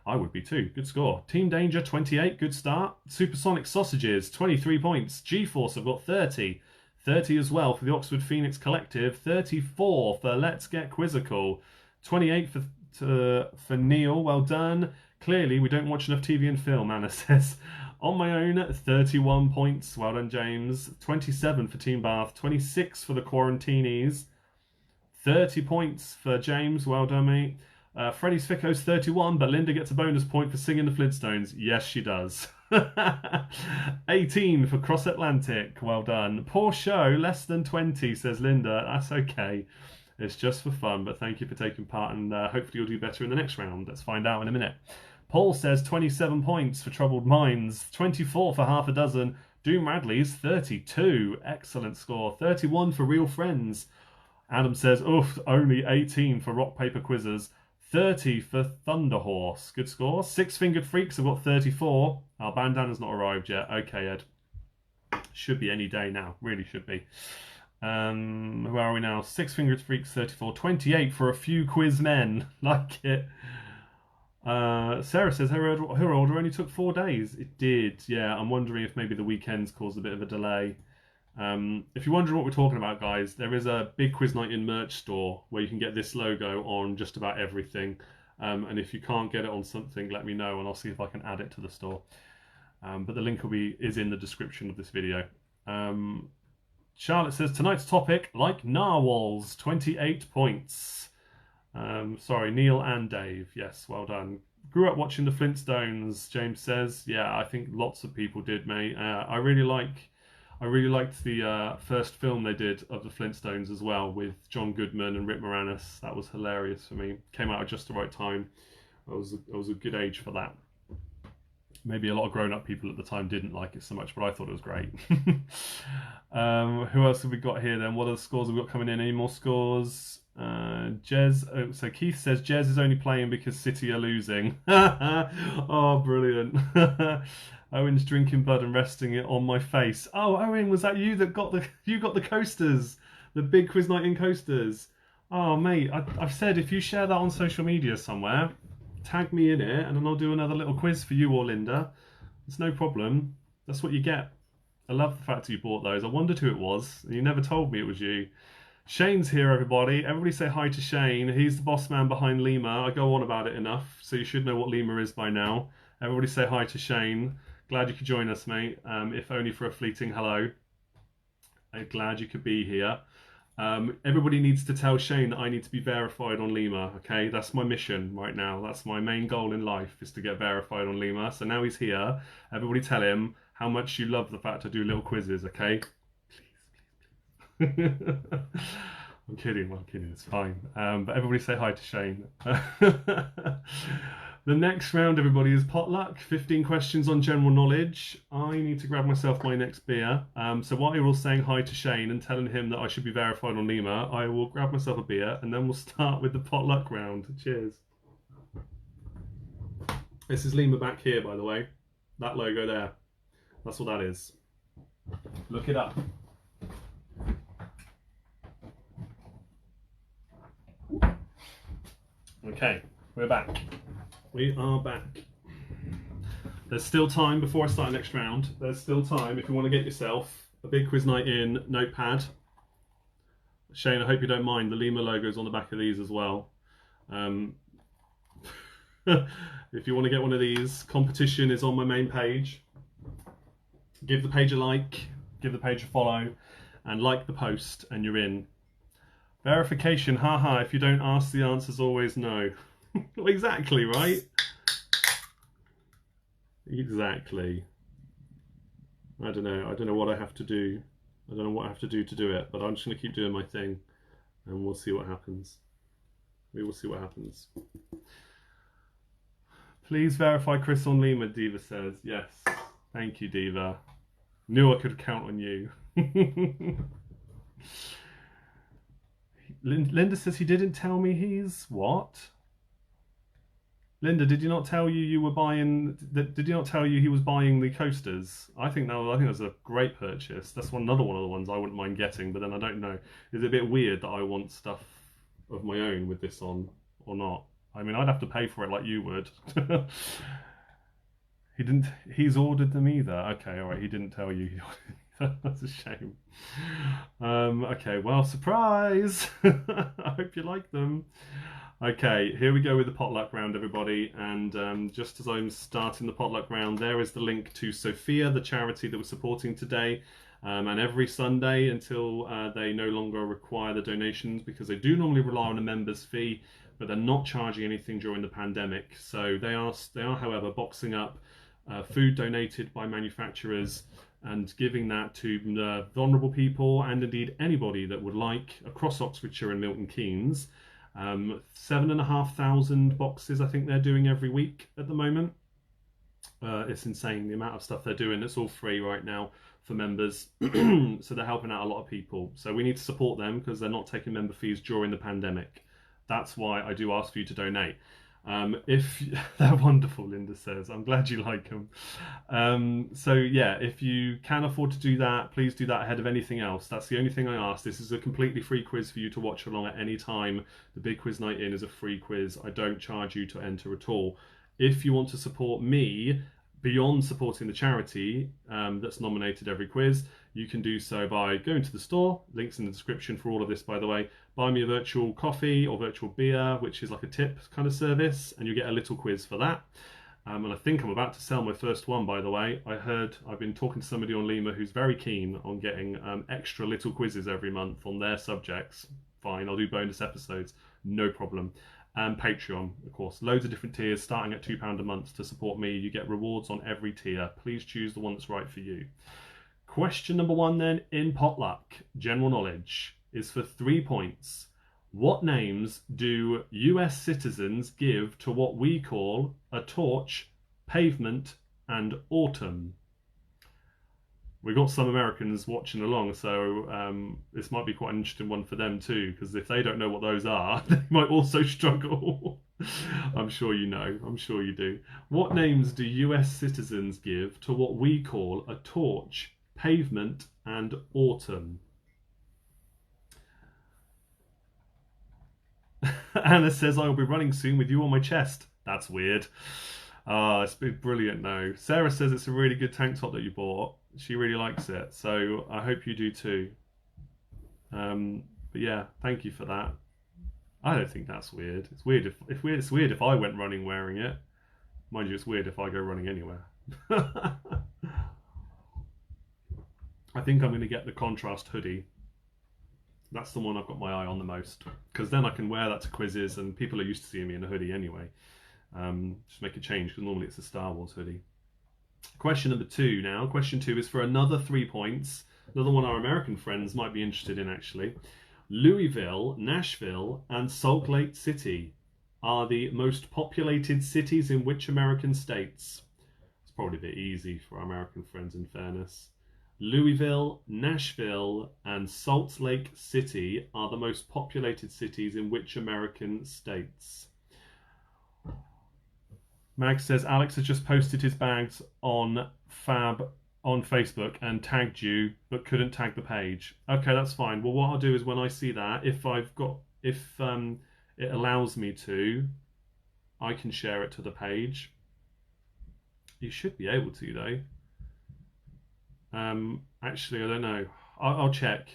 I would be too. Good score. Team Danger 28. Good start. Supersonic Sausages 23 points. G-Force have got 30. 30 as well for the Oxford Phoenix Collective. 34 for Let's Get Quizzical. 28 for Neil. Well done. Clearly, we don't watch enough TV and film, Anna says. On my own, 31 points. Well done, James. 27 for Team Bath. 26 for the Quarantinis. 30 points for James. Well done, mate. Freddie's Ficko's 31, but Linda gets a bonus point for singing the Flintstones. Yes, she does. 18 for Cross Atlantic. Well done. Poor show, less than 20, says Linda. That's okay. It's just for fun, but thank you for taking part, and hopefully you'll do better in the next round. Let's find out in a minute. Paul says 27 points for Troubled Minds. 24 for Half a Dozen. Doom Radley's 32. Excellent score. 31 for Real Friends. Adam says, oof, only 18 for Rock Paper Quizzes. 30 for Thunder Horse. Good score. Six Fingered Freaks have got 34. Our bandana's not arrived yet. Okay, Ed. Should be any day now. Really should be. Where are we now? Six Fingered Freaks, 34. 28 for A Few Quiz Men. Like it. Sarah says her order only took 4 days. It did, yeah. I'm wondering if maybe the weekends caused a bit of a delay. If you're wondering what we're talking about, guys, there is a BigQuizNightIn merch store where you can get this logo on just about everything. And if you can't get it on something, let me know and I'll see if I can add it to the store. But the link is in the description of this video. Charlotte says, tonight's topic, like narwhals, 28 points. Sorry, Neil and Dave. Yes, well done. Grew up watching the Flintstones, James says. Yeah, I think lots of people did, mate. I really liked the first film they did of the Flintstones as well, with John Goodman and Rick Moranis. That was hilarious for me. Came out at just the right time. I was a good age for that. Maybe a lot of grown-up people at the time didn't like it so much, but I thought it was great. Who else have we got here then? What are the scores have we got coming in? Any more scores? So Keith says Jez is only playing because City are losing. Oh, brilliant. Owen's drinking blood and resting it on my face. Oh, Owen, was that you that got the coasters? The BigQuizNightIn coasters. Oh, mate, I've said if you share that on social media somewhere, tag me in it and then I'll do another little quiz for you or Linda. It's no problem. That's what you get. I love the fact that you bought those. I wondered who it was and you never told me it was you. Shane's here, everybody. Everybody say hi to Shane. He's the boss man behind Limor. I go on about it enough, so you should know what Limor is by now. Everybody say hi to Shane. Glad you could join us, mate. If only for a fleeting hello. I'm glad you could be here. Everybody needs to tell Shane that I need to be verified on Limor, okay? That's my mission right now. That's my main goal in life, is to get verified on Limor. So now he's here. Everybody tell him how much you love the fact I do little quizzes, okay? I'm kidding, it's fine. But everybody say hi to Shane. The next round, everybody, is potluck. 15 questions on general knowledge. I need to grab myself my next beer. So while you're all saying hi to Shane and telling him that I should be verified on Limor, I will grab myself a beer and then we'll start with the potluck round. Cheers. This is Limor back here, by the way. That logo there. That's what that is. Look it up. Okay, we're back. We are back. There's still time before I start the next round. There's still time if you want to get yourself a BigQuizNightIn notepad. Shane, I hope you don't mind. The Limor logo's on the back of these as well. If you want to get one of these, competition is on my main page. Give the page a like, give the page a follow, and like the post, and you're in. Verification, haha, if you don't ask, the answer's always no. Exactly, right? Exactly. I don't know what I have to do. I don't know what I have to do it, but I'm just going to keep doing my thing, and we'll see what happens. We will see what happens. Please verify Chris on Limor, Diva says. Yes. Thank you, Diva. Knew I could count on you. Linda says he didn't tell me he's what? Linda, did he not tell you were buying? Did he not tell you he was buying the coasters? I think that's a great purchase. That's another one of the ones I wouldn't mind getting. But then I don't know. Is it a bit weird that I want stuff of my own with this on or not? I mean, I'd have to pay for it like you would. He didn't. He's ordered them either. Okay, all right. He didn't tell you. That's a shame. Okay, well, surprise! I hope you like them. Okay, here we go with the potluck round, everybody. And just as I'm starting the potluck round, there is the link to Sophia, the charity that we're supporting today. And every Sunday until they no longer require the donations, because they do normally rely on a member's fee, but they're not charging anything during the pandemic. So they are, however, boxing up food donated by manufacturers and giving that to vulnerable people and indeed anybody that would like across Oxfordshire and Milton Keynes. 7,500 boxes I think they're doing every week at the moment. It's insane the amount of stuff they're doing. It's all free right now for members. So they're helping out a lot of people. So we need to support them because they're not taking member fees during the pandemic. That's why I do ask for you to donate. If they're wonderful, Linda says. I'm glad you like them. So yeah, if you can afford to do that, please do that ahead of anything else. That's the only thing I ask. This is a completely free quiz for you to watch along at any time. The Big Quiz Night In is a free quiz. I don't charge you to enter at all. If you want to support me beyond supporting the charity that's nominated every quiz, you can do so by going to the store. Links in the description for all of this, by the way. Buy me a virtual coffee or virtual beer, which is like a tip kind of service, and you get a little quiz for that. And I think I'm about to sell my first one, by the way. I've been talking to somebody on Limor who's very keen on getting extra little quizzes every month on their subjects. Fine, I'll do bonus episodes, no problem. And Patreon, of course, loads of different tiers starting at £2 a month to support me. You get rewards on every tier. Please choose the one that's right for you. Question number 1 then, in potluck, general knowledge, is for 3 points. What names do US citizens give to what we call a torch, pavement, and autumn? We've got some Americans watching along, so this might be quite an interesting one for them too, because if they don't know what those are, they might also struggle. I'm sure you know. I'm sure you do. What names do US citizens give to what we call a torch, pavement, and autumn? Anna says, I will be running soon with you on my chest. That's weird. It's been brilliant though. Sarah says it's a really good tank top that you bought. She really likes it, so I hope you do too. But yeah, thank you for that. I don't think that's weird. It's weird it's weird if I went running wearing it. Mind you, it's weird if I go running anywhere. I think I'm going to get the contrast hoodie. That's the one I've got my eye on the most, because then I can wear that to quizzes and people are used to seeing me in a hoodie anyway. Just make a change because normally it's a Star Wars hoodie. Question number 2 now. Question 2 is for another 3 points. Another one our American friends might be interested in actually. Louisville, Nashville, and Salt Lake City are the most populated cities in which American states? It's probably a bit easy for our American friends in fairness. Louisville, Nashville, and Salt Lake City are the most populated cities in which American states? Mag says Alex has just posted his bags on Fab on Facebook and tagged you, but couldn't tag the page. Okay, that's fine. Well, what I'll do is when I see that, if it allows me to, I can share it to the page. You should be able to though. Actually, I don't know. I'll check.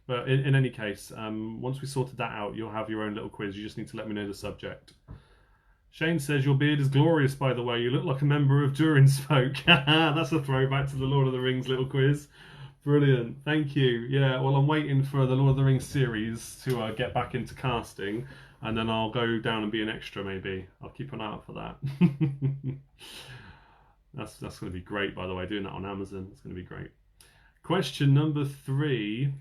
But in any case, once we sorted that out, you'll have your own little quiz. You just need to let me know the subject. Shane says, your beard is glorious, by the way. You look like a member of Durin's folk. That's a throwback to the Lord of the Rings little quiz. Brilliant. Thank you. Yeah, well, I'm waiting for the Lord of the Rings series to get back into casting, and then I'll go down and be an extra, maybe. I'll keep an eye out for that. That's going to be great, by the way, doing that on Amazon. It's going to be great. Question number 3.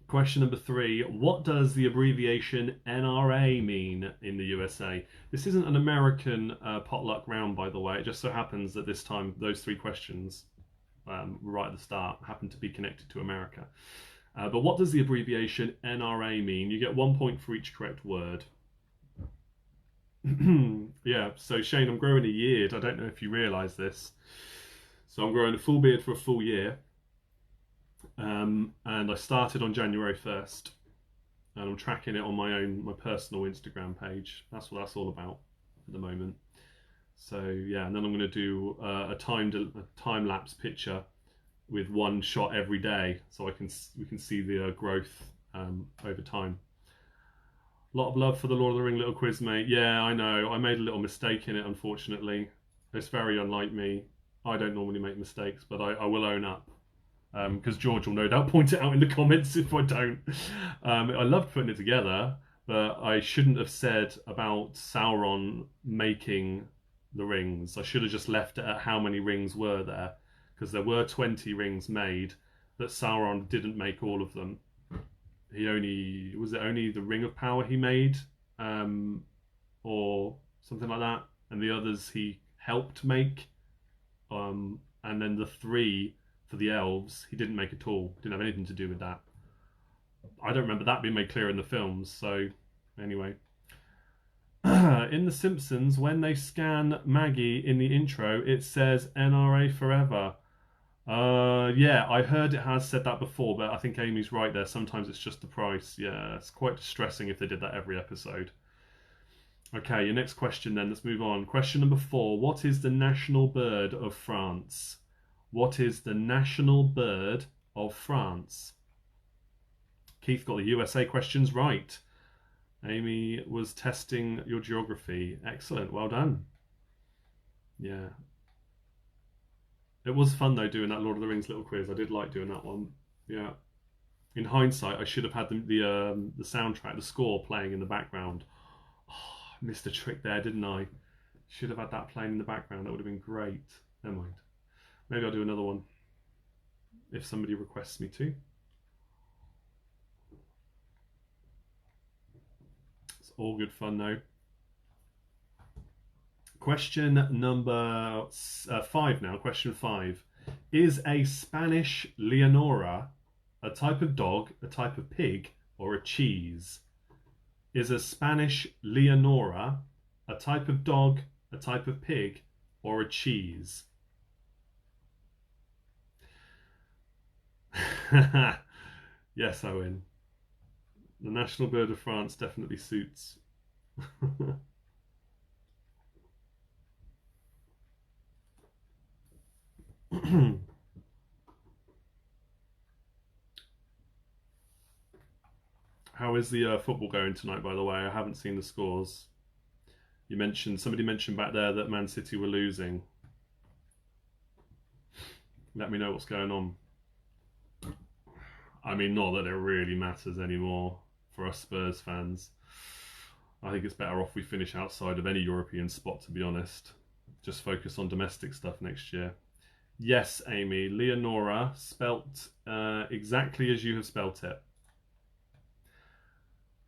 What does the abbreviation NRA mean in the USA? This isn't an American potluck round, by the way. It just so happens that this time, those 3 questions right at the start. Happened to be connected to America. But what does the abbreviation NRA mean? You get 1 point for each correct word. Yeah, so Shane, I'm growing a beard. I don't know if you realise this. So I'm growing a full beard for a full year. And I started on January 1st. And I'm tracking it on my personal Instagram page. That's what that's all about at the moment. So yeah, and then I'm going to do a time lapse picture with one shot every day, so we can see the growth over time. A lot of love for the Lord of the Ring little quiz, mate. Yeah, I know. I made a little mistake in it, unfortunately. It's very unlike me. I don't normally make mistakes, but I will own up. Because George will no doubt point it out in the comments if I don't. I loved putting it together, but I shouldn't have said about Sauron making the rings. I should have just left it at how many rings were there, because there were 20 rings made, but Sauron didn't make all of them. Was it only the Ring of Power he made, or something like that, and the others he helped make, and then the 3 for the elves he didn't make at all. Didn't have anything to do with that. I don't remember that being made clear in the films. So anyway, in The Simpsons, when they scan Maggie in the intro, it says NRA forever. Yeah, I heard it has said that before, but I think Amy's right there. Sometimes it's just the price. Yeah, it's quite distressing if they did that every episode. Okay, your next question then. Let's move on. Question number 4. What is the national bird of France? What is the national bird of France? Keith got the USA questions right. Amy was testing your geography. Excellent, well done. Yeah. It was fun though doing that Lord of the Rings little quiz. I did like doing that one. Yeah. In hindsight, I should have had the soundtrack, the score playing in the background. Oh, I missed a trick there, didn't I? Should have had that playing in the background. That would have been great. Never mind. Maybe I'll do another one if somebody requests me to. It's all good fun though. Question number 5 now. Question 5. Is a Spanish Leonora a type of dog, a type of pig, or a cheese? Is a Spanish Leonora a type of dog, a type of pig, or a cheese? Yes, Owen. The national bird of France definitely suits. How is the football going tonight, by the way? I haven't seen the scores. Somebody mentioned back there that Man City were losing. Let me know what's going on. I mean, not that it really matters anymore for us Spurs fans. I think it's better off we finish outside of any European spot, to be honest. Just focus on domestic stuff next year. Yes, Amy, Leonora, spelt exactly as you have spelt it.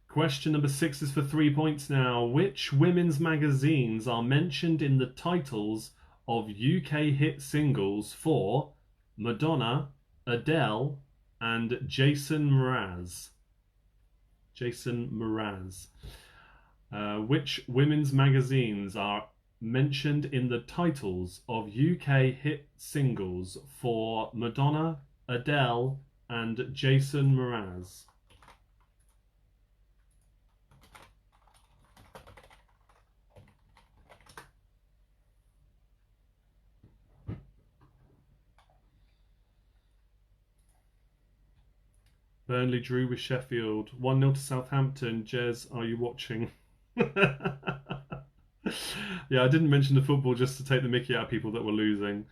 Question number 6 is for 3 points now. Which women's magazines are mentioned in the titles of UK hit singles for Madonna, Adele, and Jason Mraz? Jason Mraz. Which women's magazines are mentioned in the titles of UK hit singles for Madonna, Adele, and Jason Mraz? Burnley drew with Sheffield. 1-0 to Southampton. Jez, are you watching? Yeah, I didn't mention the football just to take the mickey out of people that were losing.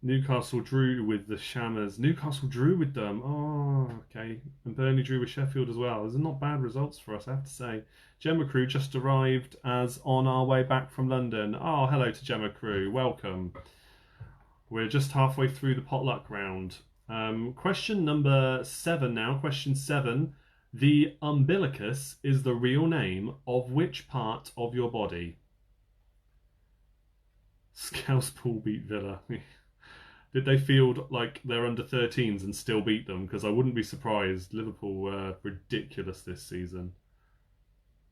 Newcastle drew with the Shammers. Newcastle drew with them. Oh, okay. And Burnley drew with Sheffield as well. Those are not bad results for us, I have to say. Gemma Crew just arrived as on our way back from London. Oh, hello to Gemma Crew. Welcome. We're just halfway through the potluck round. Question number 7 now. Question 7. The umbilicus is the real name of which part of your body? Scouse Pool beat Villa. Did they field like their under-13s and still beat them? Because I wouldn't be surprised. Liverpool were ridiculous this season.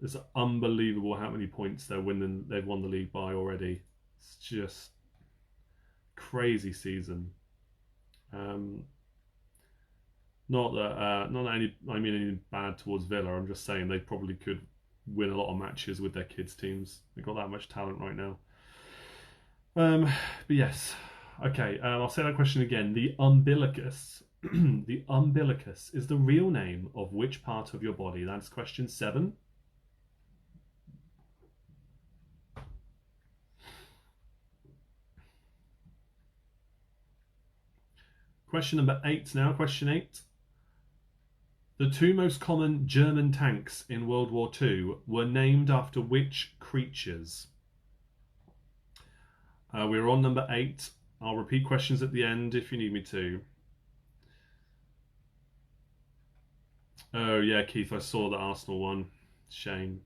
It's unbelievable how many points they've won the league by already. It's just crazy season. Not that anything bad towards Villa. I'm just saying they probably could win a lot of matches with their kids' teams. They've got that much talent right now. But yes, okay. I'll say that question again. The umbilicus, the umbilicus is the real name of which part of your body? That's question 7. Question number 8 now. Question 8. The 2 most common German tanks in World War II were named after which creatures? We're on number 8. I'll repeat questions at the end if you need me to. Oh yeah, Keith, I saw the Arsenal one. Shame.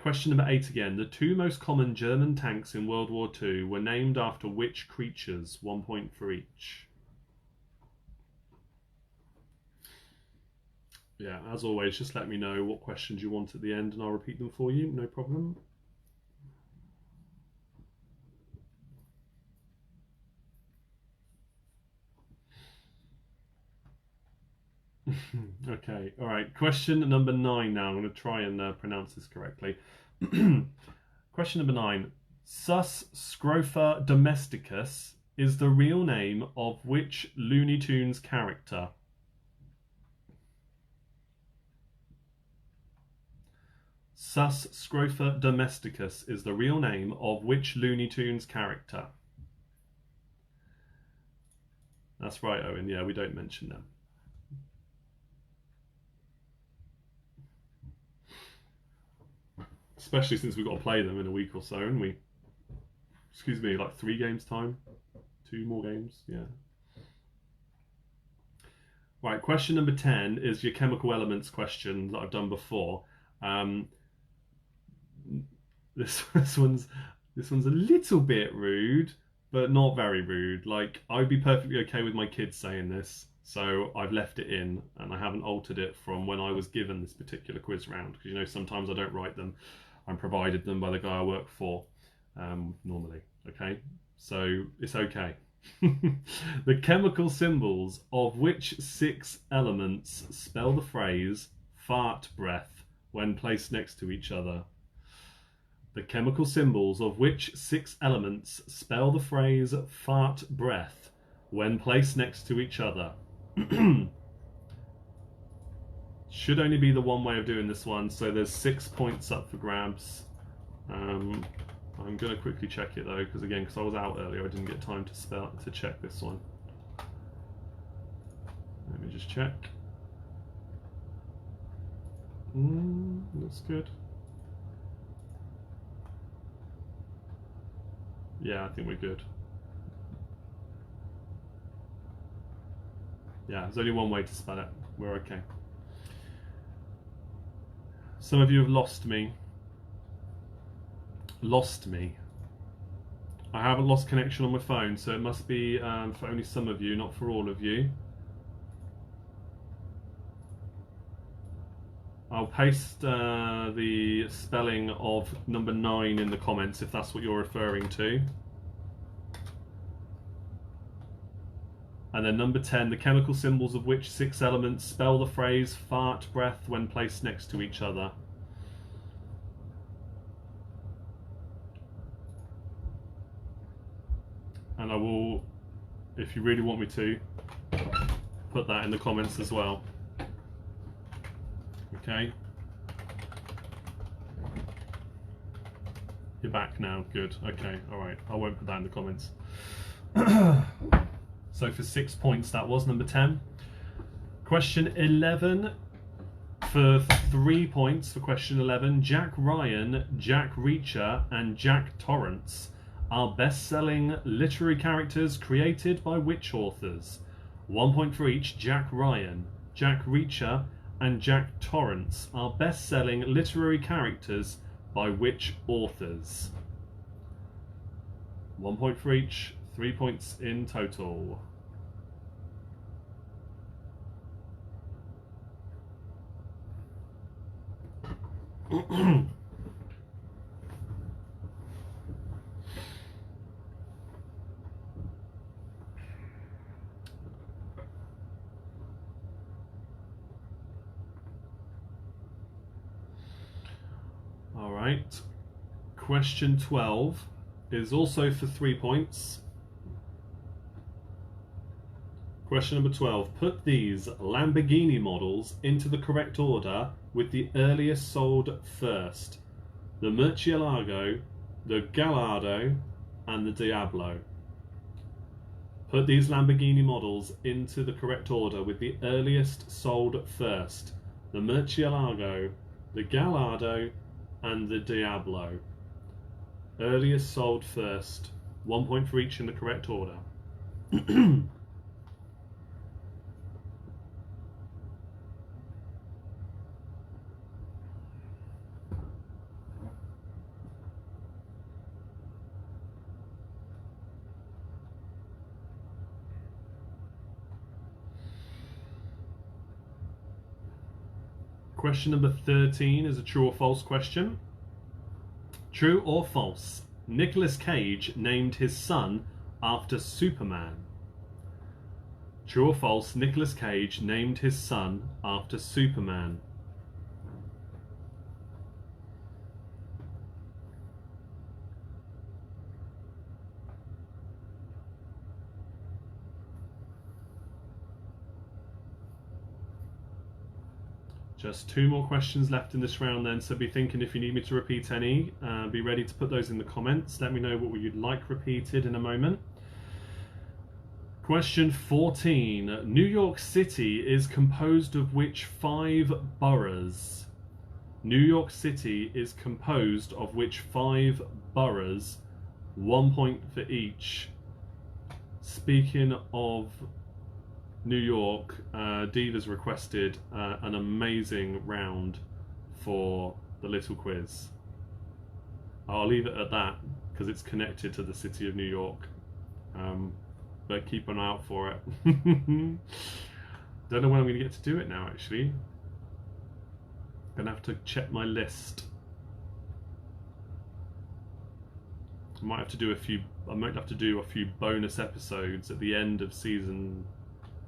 Question number 8 again. The 2 most common German tanks in World War II were named after which creatures? 1 point for each. Yeah, as always, just let me know what questions you want at the end and I'll repeat them for you, no problem. Okay, all right. Question number 9 now. I'm going to try and pronounce this correctly. Question number 9. Sus scrofa domesticus is the real name of which Looney Tunes character? Sus scrofa domesticus is the real name of which Looney Tunes character? That's right, Owen. Yeah, we don't mention them. Especially since we've got to play them in a week or so, and we, excuse me, like 3 games time? 2 more games, yeah. Right, question number 10 is your chemical elements question that I've done before. This one's a little bit rude, but not very rude. Like, I'd be perfectly okay with my kids saying this, so I've left it in, and I haven't altered it from when I was given this particular quiz round, because you know sometimes I don't write them. I'm provided them by the guy I work for, normally, okay? So it's okay. The chemical symbols of which 6 elements spell the phrase fart breath when placed next to each other? The chemical symbols of which 6 elements spell the phrase fart breath when placed next to each other? Should only be the one way of doing this one, so there's 6 points up for grabs. I'm going to quickly check it though, because I was out earlier, I didn't get time to check this one. Let me just check. Looks good. Yeah, I think we're good. Yeah, there's only one way to spell it. We're okay. Some of you have lost me. I haven't lost connection on my phone, so it must be for only some of you, not for all of you. I'll paste the spelling of number 9 in the comments if that's what you're referring to. And then number 10, the chemical symbols of which 6 elements spell the phrase fart breath when placed next to each other? And I will, if you really want me to, put that in the comments as well. Okay. You're back now, good. Okay, alright, I won't put that in the comments. So for 6 points, that was number 10. Question 11, for 3 points for question 11, Jack Ryan, Jack Reacher, and Jack Torrance are best-selling literary characters created by which authors? 1 point for each. Jack Ryan, Jack Reacher, and Jack Torrance are best-selling literary characters by which authors? 1 point for each. 3 points in total. All right. Question 12 is also for 3 points. Question number 12. Put these Lamborghini models into the correct order with the earliest sold first. The Murcielago, the Gallardo, and the Diablo. Put these Lamborghini models into the correct order with the earliest sold first. The Murcielago, the Gallardo, and the Diablo. Earliest sold first. 1 point for each in the correct order. Question number 13 is a true or false question. True or false? Nicolas Cage named his son after Superman. True or false? Nicolas Cage named his son after Superman. Just 2 more questions left in this round then, so be thinking if you need me to repeat any. Be ready to put those in the comments. Let me know what you'd like repeated in a moment. Question 14. New York City is composed of which 5 boroughs? New York City is composed of which 5 boroughs? 1 point for each. Speaking of New York, Diva's requested an amazing round for the little quiz. I'll leave it at that because it's connected to the city of New York, but keep an eye out for it. Don't know when I'm going to get to do it now, actually. Gonna have to check my list. I might have to do a few bonus episodes at the end of season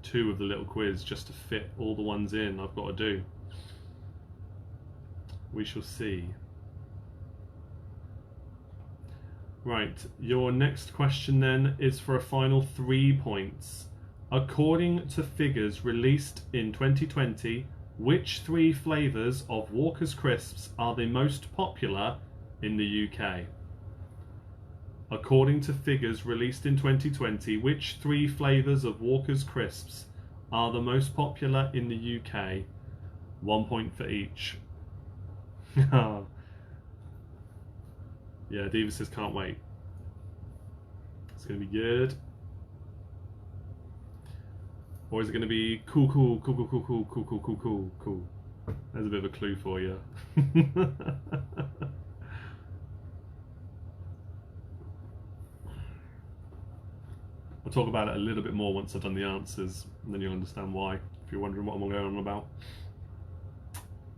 2 of the little quiz just to fit all the ones in I've got to do. We shall see. Right, your next question then is for a final 3 points. According to figures released in 2020, which 3 flavours of Walker's Crisps are the most popular in the UK? According to figures released in 2020, which 3 flavours of Walker's Crisps are the most popular in the UK? 1 point for each. Yeah, Diva says can't wait. It's going to be good. Or is it going to be cool? There's a bit of a clue for you. I'll talk about it a little bit more once I've done the answers, and then you'll understand why, if you're wondering what I'm going on about.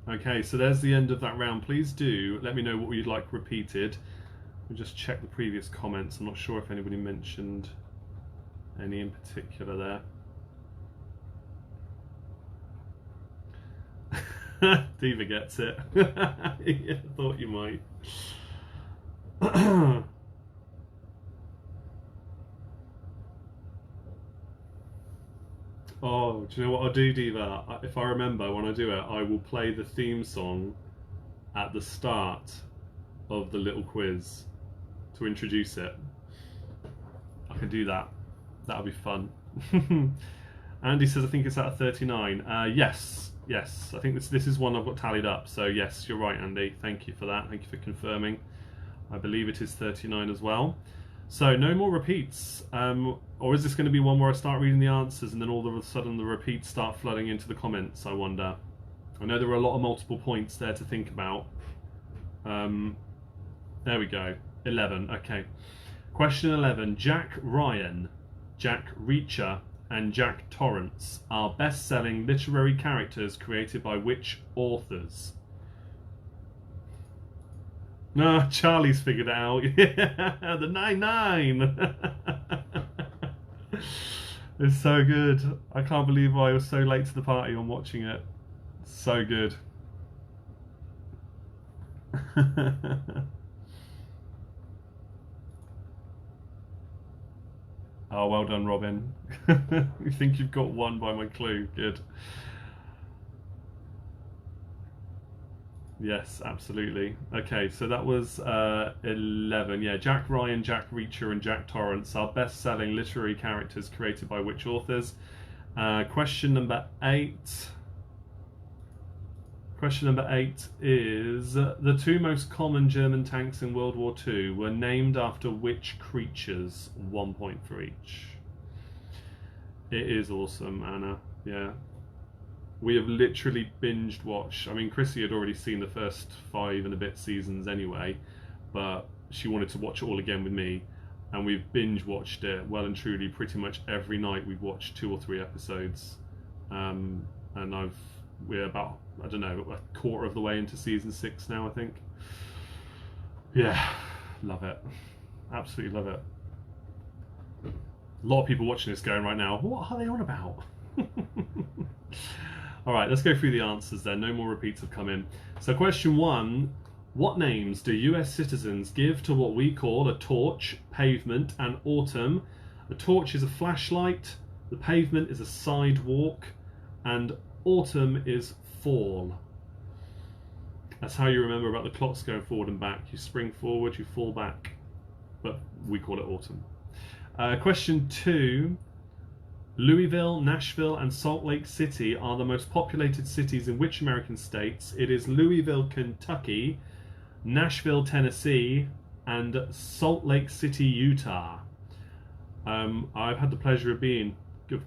Okay, so there's the end of that round. Please do let me know what you'd like repeated. We'll just check the previous comments. I'm not sure if anybody mentioned any in particular there. Diva gets it. Yeah, thought you might. Oh, do you know what I'll do, Diva? If I remember when I do it, I will play the theme song at the start of the little quiz to introduce it. I can do that. That'll be fun. Andy says, I think it's out of 39. Yes. I think this is one I've got tallied up. So yes, you're right, Andy. Thank you for that. Thank you for confirming. I believe it is 39 as well. So no more repeats. Or is this going to be one where I start reading the answers and then all of a sudden the repeats start flooding into the comments, I wonder. I know there are a lot of multiple points there to think about. There we go. 11. Okay. Question 11. Jack Ryan, Jack Reacher, and Jack Torrance are best-selling literary characters created by which authors? No, Charlie's figured it out. Yeah, the 9-9. It's so good. I can't believe I was so late to the party on watching it. So good. Oh, well done, Robin. You think you've got one by my clue. Good. Yes, absolutely. Okay, so that was 11. Yeah, Jack Ryan, Jack Reacher, and Jack Torrance are best-selling literary characters created by which authors? Question number 8. Question number 8 is the two most common German tanks in World War II were named after which creatures? 1 point for each. It is awesome, Anna. Yeah. We have literally binged watched. I mean, Chrissy had already seen the first 5 and a bit seasons anyway, but she wanted to watch it all again with me, and we've binge watched it well and truly pretty much every night. We've watched 2 or 3 episodes, and we're about, I don't know, a quarter of the way into season 6 now, I think. Yeah, love it. Absolutely love it. A lot of people watching this going right now, what are they on about? All right, let's go through the answers then. No more repeats have come in. So question 1, what names do US citizens give to what we call a torch, pavement, and autumn? A torch is a flashlight, the pavement is a sidewalk, and autumn is fall. That's how you remember about the clocks going forward and back. You spring forward, you fall back, but we call it autumn. Question 2, Louisville, Nashville, and Salt Lake City are the most populated cities in which American states? It is Louisville, Kentucky, Nashville, Tennessee, and Salt Lake City, Utah. I've had the pleasure of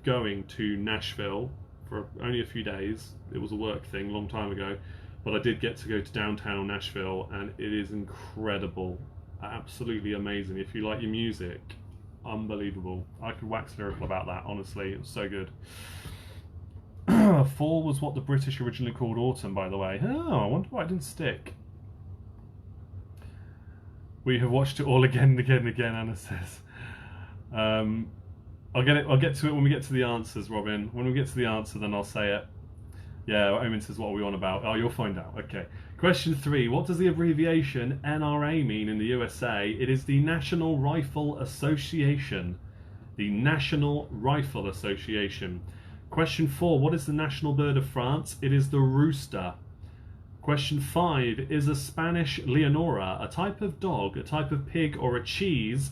going to Nashville for only a few days. It was a work thing a long time ago, but I did get to go to downtown Nashville, and it is incredible. Absolutely amazing. If you like your music, unbelievable. I could wax lyrical about that, honestly. It was so good. Fall was what the British originally called autumn, by the way. Oh, I wonder why it didn't stick. We have watched it all again and again and again, Anna says. I'll get to it when we get to the answers, Robin. When we get to the answer, then I'll say it. Yeah, Omen says, what are we on about? Oh, you'll find out. Okay. Question 3. What does the abbreviation NRA mean in the USA? It is the National Rifle Association. The National Rifle Association. Question 4. What is the national bird of France? It is the rooster. Question 5. Is a Spanish Leonora a type of dog, a type of pig, or a cheese?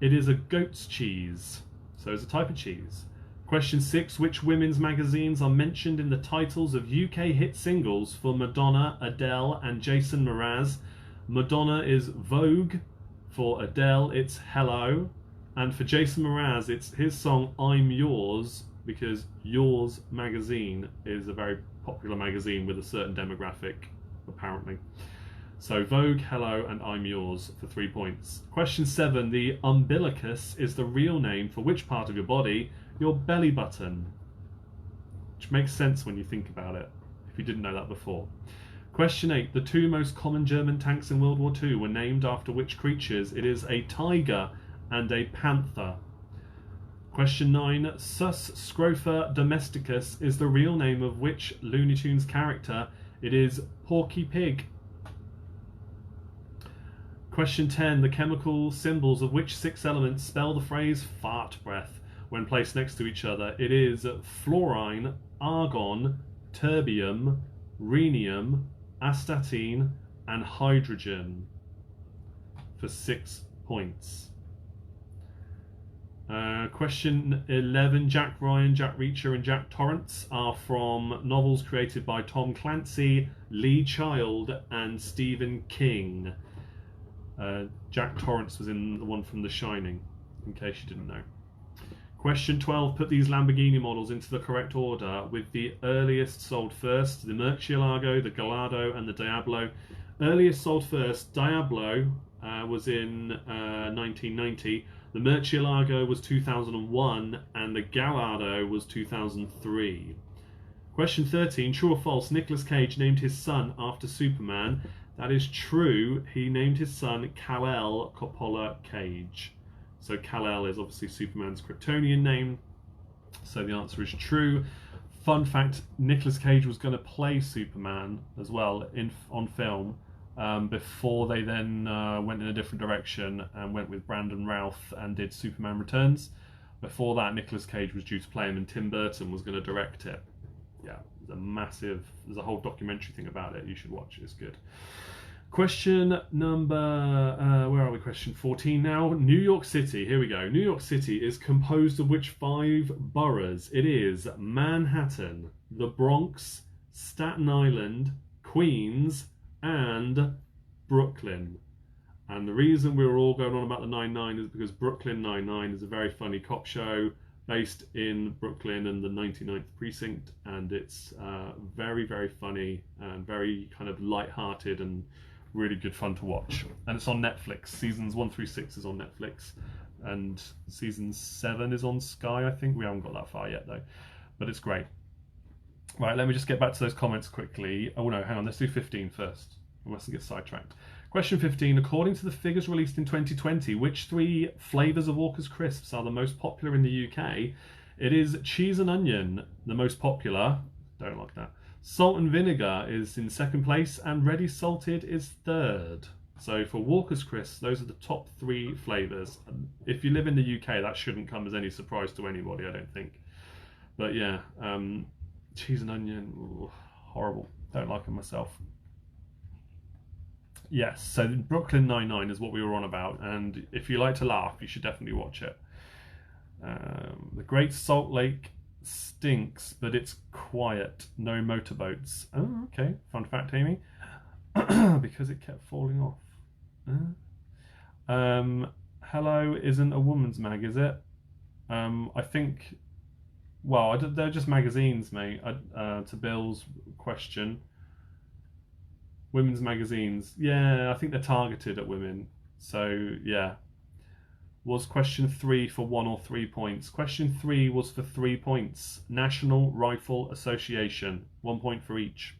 It is a goat's cheese. So it's a type of cheese. Question 6. Which women's magazines are mentioned in the titles of UK hit singles for Madonna, Adele, and Jason Mraz? Madonna is Vogue. For Adele, it's Hello. And for Jason Mraz, it's his song I'm Yours, because Yours magazine is a very popular magazine with a certain demographic, apparently. So Vogue, Hello, and I'm Yours for 3 points. Question 7. The umbilicus is the real name for which part of your body? Your belly button. Which makes sense when you think about it, if you didn't know that before. Question 8. The two most common German tanks in World War II were named after which creatures? It is a tiger and a panther. Question 9. Sus scrofa domesticus is the real name of which Looney Tunes character? It is Porky Pig. Question 10. The chemical symbols of which 6 elements spell the phrase fart breath when placed next to each other? It is fluorine, argon, terbium, rhenium, astatine, and hydrogen for 6 points. Question 11. Jack Ryan, Jack Reacher, and Jack Torrance are from novels created by Tom Clancy, Lee Child, and Stephen King. Jack Torrance was in the one from The Shining, in case you didn't know. Question 12, put these Lamborghini models into the correct order with the earliest sold first, the Murcielago, the Gallardo and the Diablo. Earliest sold first, Diablo was in 1990, the Murcielago was 2001 and the Gallardo was 2003. Question 13, true or false, Nicolas Cage named his son after Superman. That is true, he named his son Kal-El Coppola Cage. So Kal-El is obviously Superman's Kryptonian name. So the answer is true. Fun fact, Nicolas Cage was going to play Superman as well on film before they then went in a different direction and went with Brandon Routh and did Superman Returns. Before that, Nicolas Cage was due to play him and Tim Burton was going to direct it. Yeah, there's a whole documentary thing about it. You should watch it, it's good. Question number, where are we? Question 14 now. New York City, here we go. New York City is composed of which 5 boroughs? It is Manhattan, the Bronx, Staten Island, Queens, and Brooklyn. And the reason we were all going on about the 9-9 is because Brooklyn Nine-Nine is a very funny cop show based in Brooklyn and the 99th precinct, and it's very, very funny and very kind of light-hearted and really good fun to watch. And it's on Netflix. Seasons 1 through 6 is on Netflix, and season 7 is on Sky, I think. We haven't got that far yet though, but it's great. Right, let me just get back to those comments quickly. Oh no, hang on, let's do 15 first. I mustn't get sidetracked. Question 15, according to the figures released in 2020, which 3 flavours of Walker's Crisps are the most popular in the UK? It is cheese and onion, the most popular. Don't like that. Salt and vinegar is in second place, and ready salted is third. So for Walker's Crisps, those are the top 3 flavours. If you live in the UK, that shouldn't come as any surprise to anybody, I don't think. But yeah, cheese and onion, ooh, horrible. Don't like them myself. Yes, so Brooklyn Nine-Nine is what we were on about, and if you like to laugh, you should definitely watch it. The Great Salt Lake stinks, but it's quiet. No motorboats. Oh, okay. Fun fact, Amy. Because it kept falling off. Hello isn't a woman's mag, is it? I think... Well, they're just magazines, mate. To Bill's question. Women's magazines. Yeah, I think they're targeted at women. So, yeah. Was question 3 for 1 or 3 points? Question 3 was for 3 points. National Rifle Association. 1 point for each.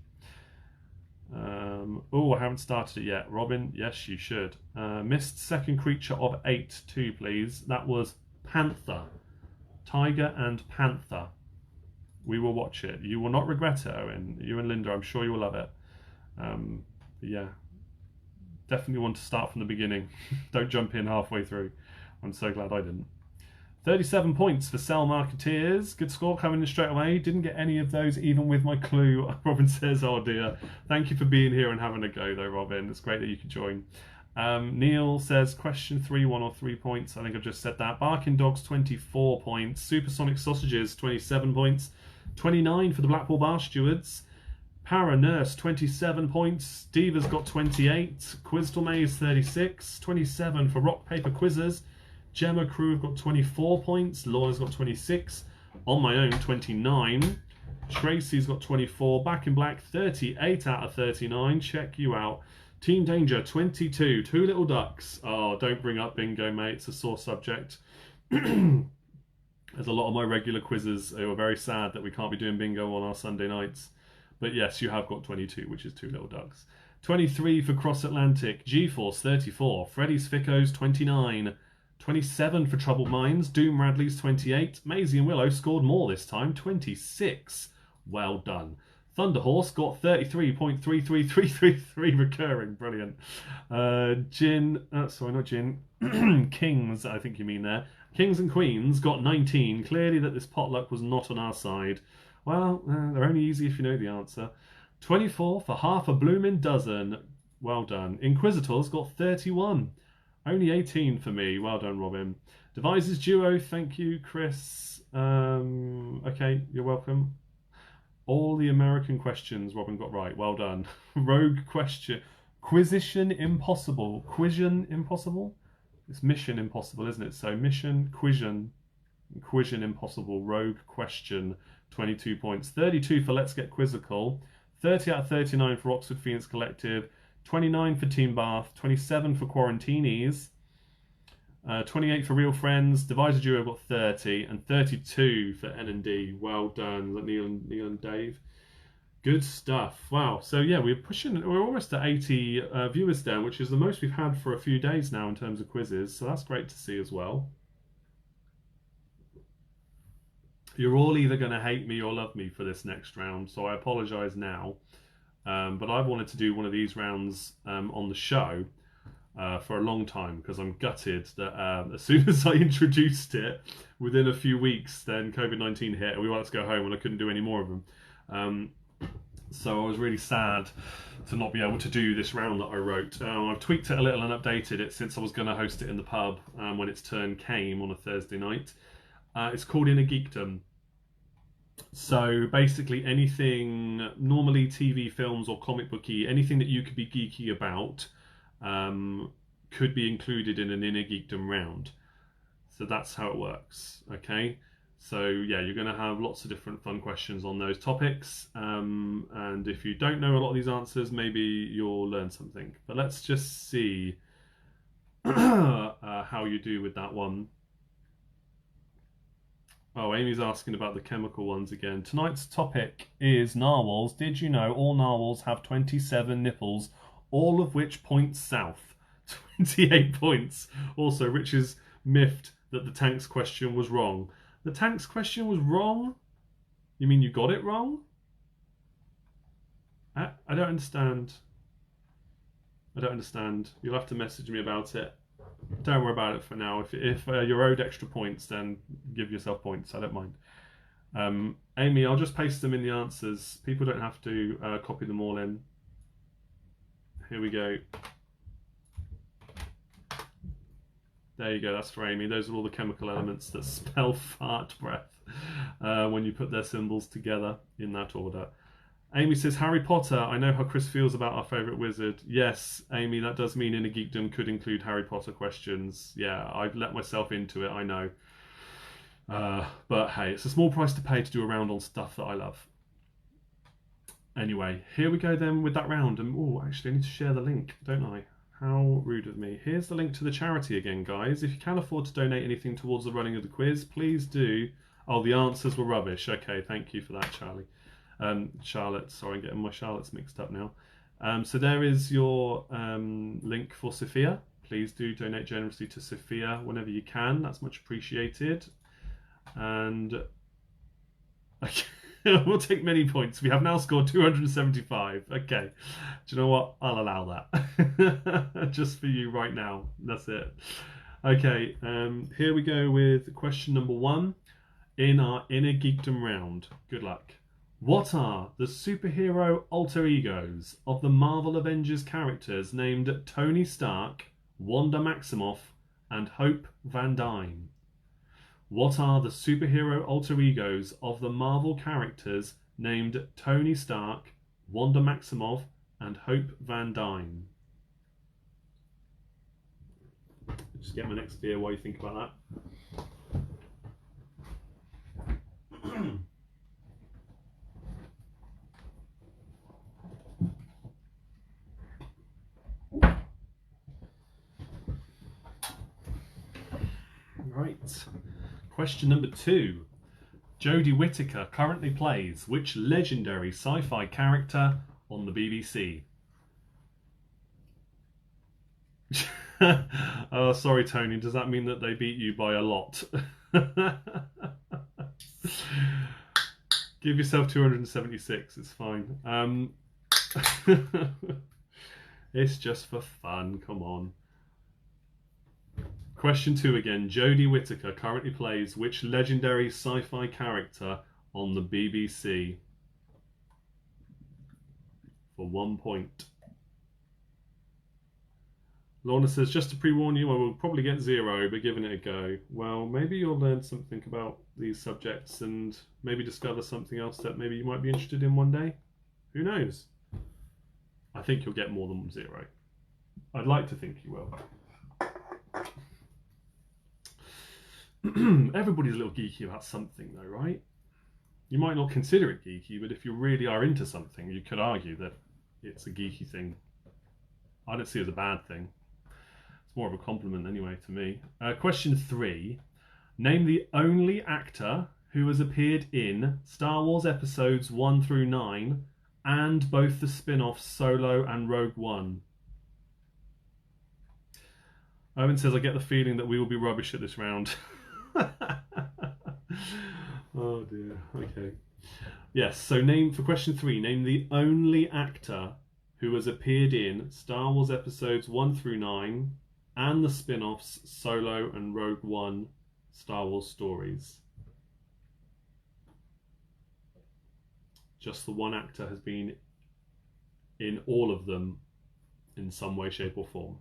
Oh, I haven't started it yet. Robin, yes, you should. Missed second creature of 8 too, please. That was Panther. Tiger and Panther. We will watch it. You will not regret it, Owen. You and Linda, I'm sure you will love it. Yeah, definitely want to start from the beginning. Don't jump in halfway through. I'm so glad I didn't. 37 points for Cell Marketeers. Good score coming in straight away. Didn't get any of those even with my clue. Robin says, oh dear. Thank you for being here and having a go though, Robin. It's great that you could join. Neil says, question 3, 1 or 3 points. I think I've just said that. Barking Dogs, 24 points. Supersonic Sausages, 27 points. 29 for the Blackpool Bar Stewards. Para Nurse, 27 points. Diva's got 28. Quizdle Maze, 36. 27 for Rock Paper Quizzers. Gemma Crew have got 24 points. Laura's got 26. On My Own, 29. Tracy's got 24. Back in Black, 38 out of 39. Check you out. Team Danger, 22. Two Little Ducks. Oh, don't bring up bingo, mate. It's a sore subject. There's a lot of my regular quizzes who are very sad that we can't be doing bingo on our Sunday nights. But yes, you have got 22, which is Two Little Ducks. 23 for Cross Atlantic. G-Force, 34. Freddy's Ficco's, 29. 27 for Troubled Minds. Doom Radley's, 28. Maisie and Willow scored more this time, 26. Well done. Thunderhorse got 33.33333 recurring. Brilliant. Sorry, not Gin. Kings, I think you mean there. Kings and Queens got 19. Clearly that this potluck was not on our side. Well, they're only easy if you know the answer. 24 for half a bloomin' dozen. Well done. Inquisitors got 31. Only 18 for me. Well done, Robin. Devices Duo, thank you, Chris. Okay, you're welcome. All the American questions Robin got right. Well done. Rogue question. Quisition Impossible. Quision Impossible? It's Mission Impossible, isn't it? So Mission, Quision. Quizzion Impossible Rogue Question, 22 points. 32 for Let's Get Quizzical. 30 out of 39 for Oxford Phoenix Collective. 29 for Team Bath. 27 for Quarantinis. 28 for Real Friends. Divisor Duo got 30. And 32 for N&D. Well done, Neil and Dave. Good stuff. Wow. So yeah, we're almost at 80 viewers down, which is the most we've had for a few days now in terms of quizzes. So that's great to see as well. You're all either going to hate me or love me for this next round, so I apologise now. But I've wanted to do one of these rounds on the show for a long time, because I'm gutted that as soon as I introduced it, within a few weeks, then COVID-19 hit and we wanted to go home and I couldn't do any more of them. So I was really sad to not be able to do this round that I wrote. I've tweaked it a little and updated it since I was going to host it in the pub when its turn came on a Thursday night. It's called Inner Geekdom. So basically anything, normally TV, films or comic booky, anything that you could be geeky about could be included in an Inner Geekdom round. So that's how it works, okay? So yeah, you're going to have lots of different fun questions on those topics. And if you don't know a lot of these answers, maybe you'll learn something. But let's just see how you do with that one. Oh, Amy's asking about the chemical ones again. Tonight's topic is narwhals. Did you know all narwhals have 27 nipples, all of which point south? 28 points. Also, Rich is miffed that the tanks question was wrong. The tanks question was wrong? You mean you got it wrong? I don't understand. I don't understand. You'll have to message me about it. Don't worry about it for now. If you're owed extra points, then give yourself points. I don't mind. Amy, I'll just paste them in the answers. People don't have to copy them all in. Here we go. There you go. That's for Amy. Those are all the chemical elements that spell fart breath when you put their symbols together in that order. Amy says, Harry Potter. I know how Chris feels about our favourite wizard. Yes, Amy, that does mean Inner Geekdom could include Harry Potter questions. Yeah, I've let myself into it, I know. But hey, it's a small price to pay to do a round on stuff that I love. Anyway, here we go then with that round. And oh, actually, I need to share the link, don't I? How rude of me. Here's the link to the charity again, guys. If you can afford to donate anything towards the running of the quiz, please do. Oh, the answers were rubbish. Okay, thank you for that, Charlie. Charlotte, sorry, I'm getting my Charlottes mixed up now. So there is your link for Sophia. Please do donate generously to Sophia whenever you can. That's much appreciated. And we'll take many points. We have now scored 275. Okay. Do you know what? I'll allow that. Just for you right now. That's it. Okay. Here we go with question number 1 in our Inner Geekdom round. Good luck. What are the superhero alter egos of the Marvel Avengers characters named Tony Stark, Wanda Maximoff, and Hope Van Dyne? What are the superhero alter egos of the Marvel characters named Tony Stark, Wanda Maximoff, and Hope Van Dyne? Just get my next beer while you think about that. Right. Question number 2. Jodie Whittaker currently plays which legendary sci-fi character on the BBC? Oh, sorry, Tony. Does that mean that they beat you by a lot? Give yourself 276. It's fine. It's just for fun. Come on. Question 2 again. Jodie Whittaker currently plays which legendary sci-fi character on the BBC? For 1 point. Lorna says, just to pre-warn you, I will probably get 0, but giving it a go. Well, maybe you'll learn something about these subjects and maybe discover something else that maybe you might be interested in one day. Who knows? I think you'll get more than 0. I'd like to think you will. Everybody's a little geeky about something though, right? You might not consider it geeky, but if you really are into something, you could argue that it's a geeky thing. I don't see it as a bad thing. It's more of a compliment anyway to me. Question 3. Name the only actor who has appeared in Star Wars episodes 1 through 9 and both the spin-offs Solo and Rogue One. Owen says, I get the feeling that we will be rubbish at this round. Oh dear. Okay. Yes, so for question 3, name the only actor who has appeared in Star Wars episodes 1 through 9 and the spin-offs Solo and Rogue One Star Wars stories. Just the one actor has been in all of them in some way, shape or form.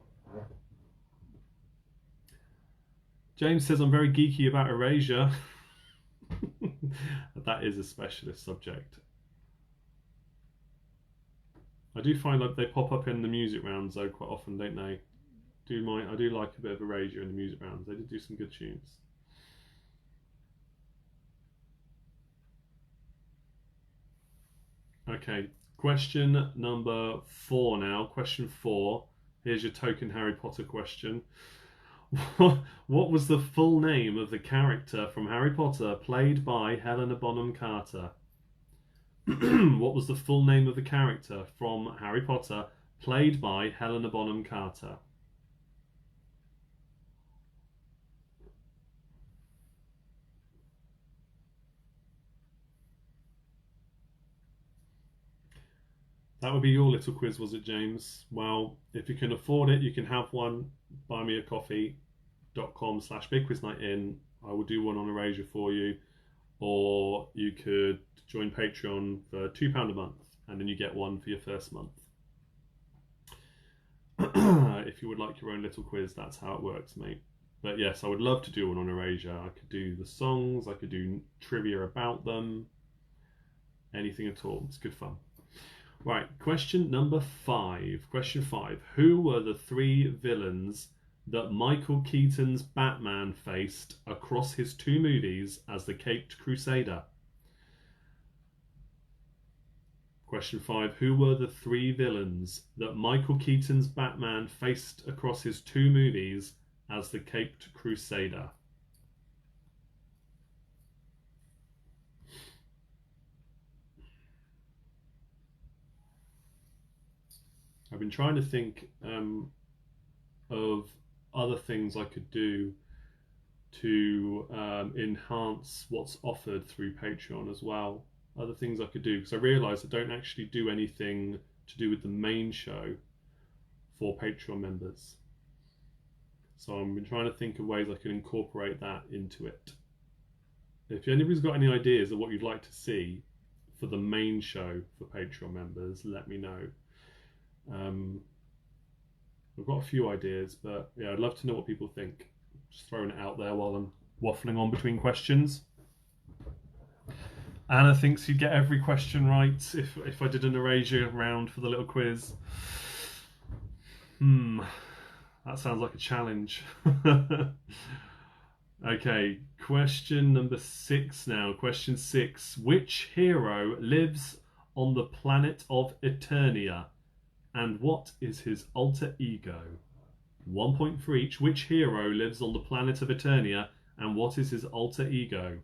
James says, I'm very geeky about Erasure. That is a specialist subject. I do find that they pop up in the music rounds though quite often, don't they? I do like a bit of Erasure in the music rounds. They did do some good tunes. Okay, question number 4 now. Question 4. Here's your token Harry Potter question. What was the full name of the character from Harry Potter played by Helena Bonham Carter? What was the full name of the character from Harry Potter played by Helena Bonham Carter? That would be your little quiz, was it, James? Well, if you can afford it, you can have one. buymeacoffee.com/BigQuizNightIn. I will do one on Erasure for you. Or you could join Patreon for £2 a month, and then you get one for your first month. If you would like your own little quiz, that's how it works, mate. But yes, I would love to do one on Erasure. I could do the songs, I could do trivia about them, anything at all. It's good fun. Right, question number 5. Question 5. Who were the 3 villains that Michael Keaton's Batman faced across his 2 movies as the Caped Crusader? Question 5. Who were the 3 villains that Michael Keaton's Batman faced across his 2 movies as the Caped Crusader? I've been trying to think of other things I could do to enhance what's offered through Patreon as well. Other things I could do, because I realise I don't actually do anything to do with the main show for Patreon members. So I've been trying to think of ways I can incorporate that into it. If anybody's got any ideas of what you'd like to see for the main show for Patreon members, let me know. I've got a few ideas, but yeah, I'd love to know what people think. Just throwing it out there while I'm waffling on between questions. Anna thinks you'd get every question right if I did an Erasure round for the little quiz. That sounds like a challenge. Okay, question number 6 now. Question 6. Which hero lives on the planet of Eternia? And what is his alter ego? 1 point for each. Which hero lives on the planet of Eternia, and what is his alter ego?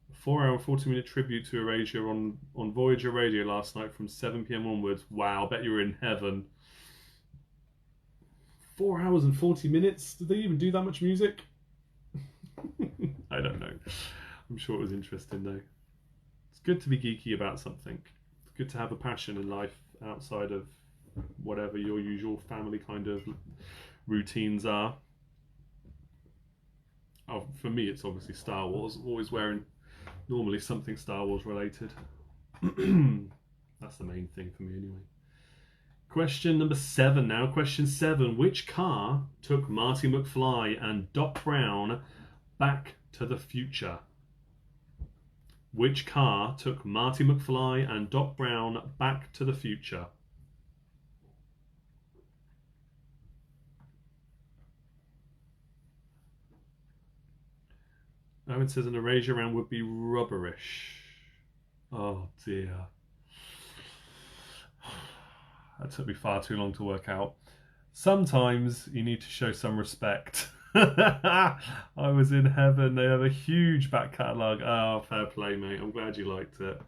A 4-hour, 40-minute tribute to Erasure on Voyager Radio last night from 7 p.m. onwards. Wow, I bet you were in heaven. 4 hours and 40 minutes? Did they even do that much music? I don't know. I'm sure it was interesting though. It's good to be geeky about something. It's good to have a passion in life outside of whatever your usual family kind of routines are. Oh, for me, it's obviously Star Wars. Always wearing normally something Star Wars related. That's the main thing for me anyway. Question number 7 now. Question 7. Which car took Marty McFly and Doc Brown back to the future? Which car took Marty McFly and Doc Brown back to the future? Owen says an erasure round would be rubberish. Oh dear. That took me far too long to work out. Sometimes you need to show some respect. I was in heaven. They have a huge back catalogue. Oh, fair play, mate. I'm glad you liked it.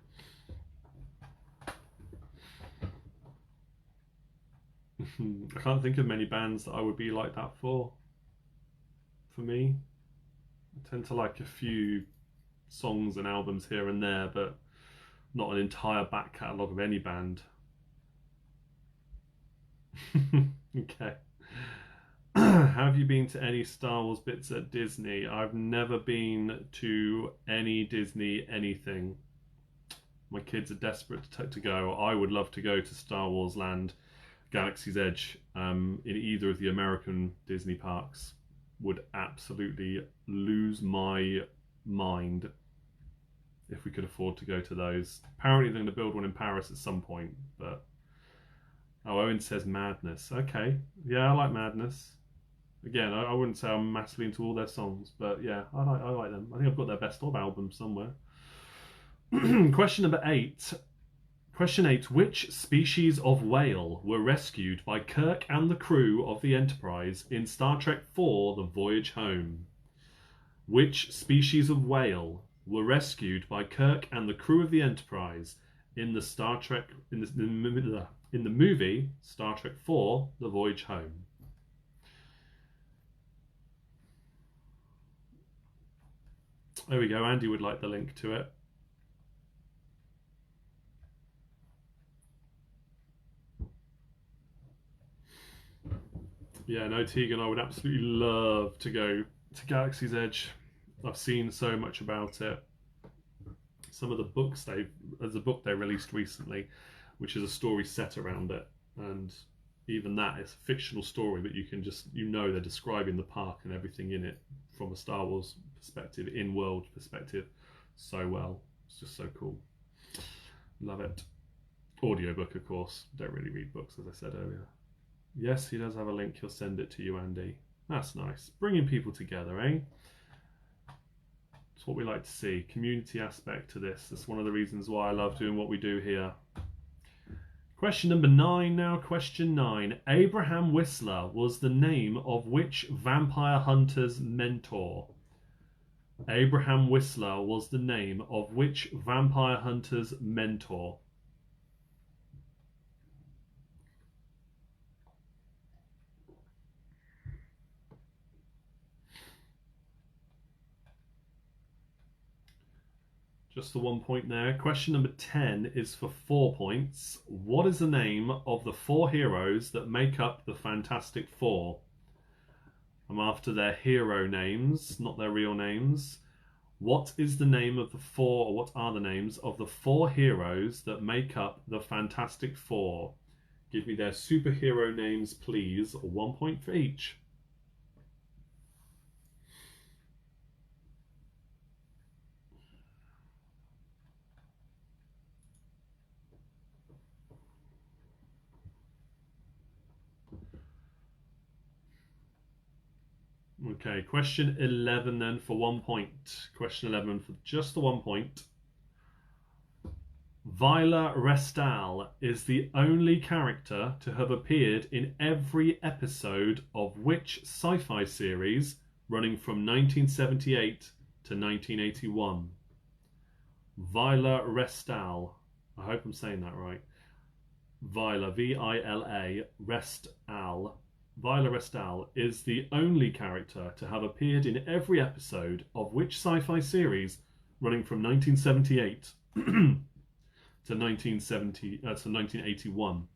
I can't think of many bands that I would be like that for. For me, I tend to like a few songs and albums here and there, but not an entire back catalogue of any band. Okay. Have you been to any Star Wars bits at Disney? I've never been to any Disney anything. My kids are desperate to go. I would love to go to Star Wars Land, Galaxy's Edge, in either of the American Disney parks. Would absolutely lose my mind if we could afford to go to those. Apparently they're going to build one in Paris at some point, but... Oh, Owen says Madness. Okay. Yeah, I like Madness. Again, I wouldn't say I'm massively into all their songs, but yeah, I like them. I think I've got their best of album somewhere. Question number 8. Question 8. Which species of whale were rescued by Kirk and the crew of the Enterprise in Star Trek IV: The Voyage Home? Which species of whale were rescued by Kirk and the crew of the Enterprise in the movie Star Trek IV: The Voyage Home? There we go. Andy would like the link to it. Yeah, no, Tegan, I would absolutely love to go to Galaxy's Edge. I've seen so much about it. Some of the books there's a book they released recently, which is a story set around it, and even that is a fictional story, but you can just, they're describing the park and everything in it from a Star Wars perspective, in-world perspective, so well. It's just so cool. Love it. Audiobook, of course. Don't really read books, as I said earlier. Yes, he does have a link. He'll send it to you, Andy. That's nice. Bringing people together, eh? It's what we like to see. Community aspect to this. That's one of the reasons why I love doing what we do here. Question number 9 now. Question 9. Abraham Whistler was the name of which vampire hunter's mentor? Abraham Whistler was the name of which vampire hunter's mentor? Just the 1 point there. Question number 10 is for 4 points. What is the name of the 4 heroes that make up the Fantastic Four? I'm after their hero names, not their real names. What is the name of the 4, or what are the names of the 4 heroes that make up the Fantastic Four? Give me their superhero names, please. 1 point for each. Okay, question 11 then for 1 point. Question 11 for just the 1 point. Viola Restal is the only character to have appeared in every episode of which sci-fi series running from 1978 to 1981? Viola Restal. I hope I'm saying that right. Viola, V-I-L-A, Restal. Viola Restal is the only character to have appeared in every episode of which sci-fi series running from 1978 to 1981.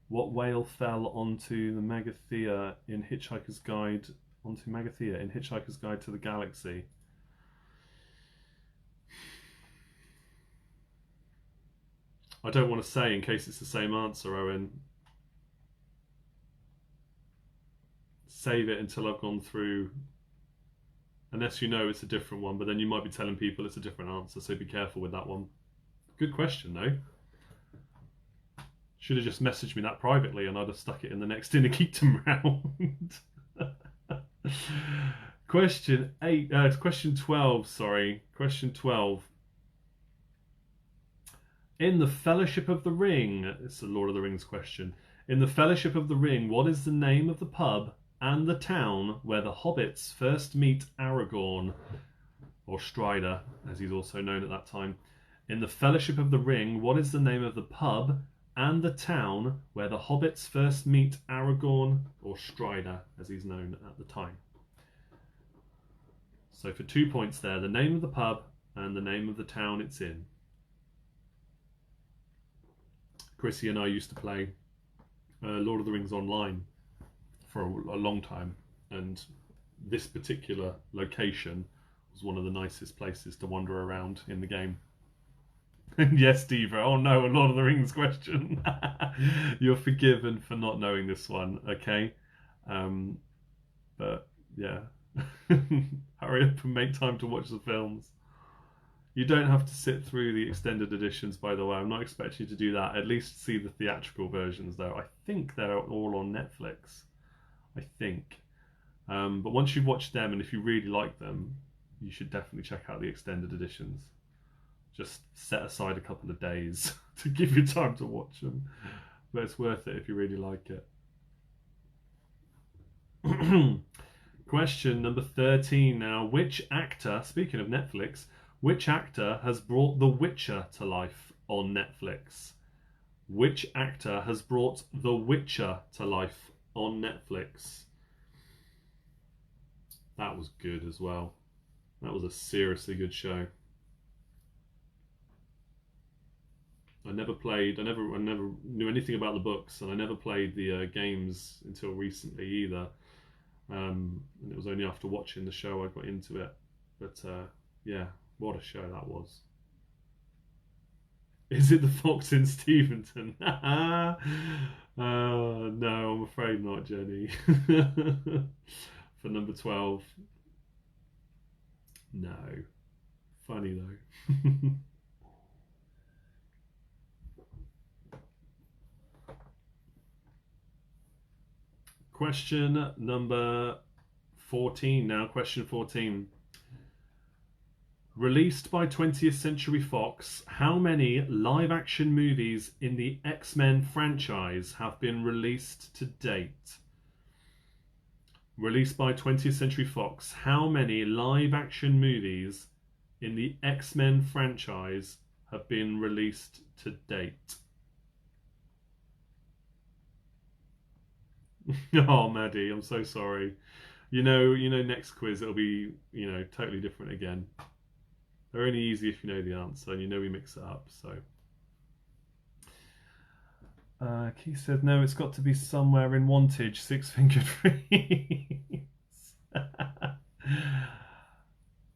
What whale fell onto the Magathea in Hitchhiker's Guide to the Galaxy? I don't want to say in case it's the same answer, Owen. Save it until I've gone through. Unless you know it's a different one, but then you might be telling people it's a different answer, so be careful with that one. Good question, though. Should have just messaged me that privately and I'd have stuck it in the next Inner Geekdom round. Question 12, sorry. Question 12. In the Fellowship of the Ring, it's a Lord of the Rings question. In the Fellowship of the Ring, what is the name of the pub and the town where the hobbits first meet Aragorn, or Strider, as he's also known at that time? In the Fellowship of the Ring, what is the name of the pub and the town where the hobbits first meet Aragorn, or Strider, as he's known at the time? So for 2 points there, the name of the pub and the name of the town it's in. Chrissy and I used to play Lord of the Rings online for a long time, and this particular location was one of the nicest places to wander around in the game. Yes, Diva. Oh no, a Lord of the Rings question. You're forgiven for not knowing this one, okay? But yeah, hurry up and make time to watch the films. You don't have to sit through the extended editions, by the way. I'm not expecting you to do that. At least see the theatrical versions, though. I think they're all on Netflix. I think. But once you've watched them, and if you really like them, you should definitely check out the extended editions. Just set aside a couple of days to give you time to watch them. But it's worth it if you really like it. Question number 13 now. Which actor, speaking of Netflix, which actor has brought The Witcher to life on Netflix? Which actor has brought The Witcher to life on Netflix? That was good as well. That was a seriously good show. I never knew anything about the books, and I never played the games until recently either. And it was only after watching the show I got into it. But yeah, what a show that was. Is it the Fox in Steventon? No, I'm afraid not, Jenny. For number 12. No. Funny though. Question number 14 now. Question 14. Released by 20th Century Fox, how many live-action movies in the X-Men franchise have been released to date? Released by 20th Century Fox, how many live-action movies in the X-Men franchise have been released to date? Oh, Maddie, I'm so sorry. You know, next quiz it'll be, totally different again. They're only easy if you know the answer, and you know we mix it up. So, Keith said no. It's got to be somewhere in Wantage. Six-fingered freeze.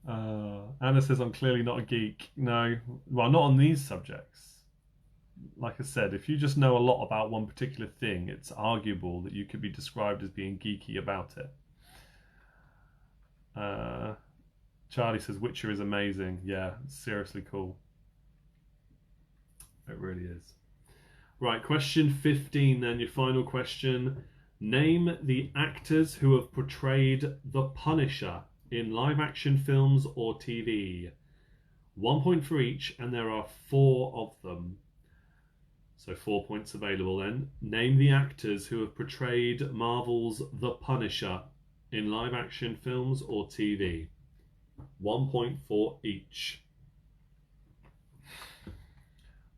Anna says I'm clearly not a geek. No, well, not on these subjects. Like I said, if you just know a lot about one particular thing, it's arguable that you could be described as being geeky about it. Charlie says Witcher is amazing. Yeah, it's seriously cool. It really is. Right, question 15 then, your final question. Name the actors who have portrayed the Punisher in live action films or TV. 1 point for each, and there are 4 of them. So 4 points available then. Name the actors who have portrayed Marvel's The Punisher in live action films or TV. 1 point for each.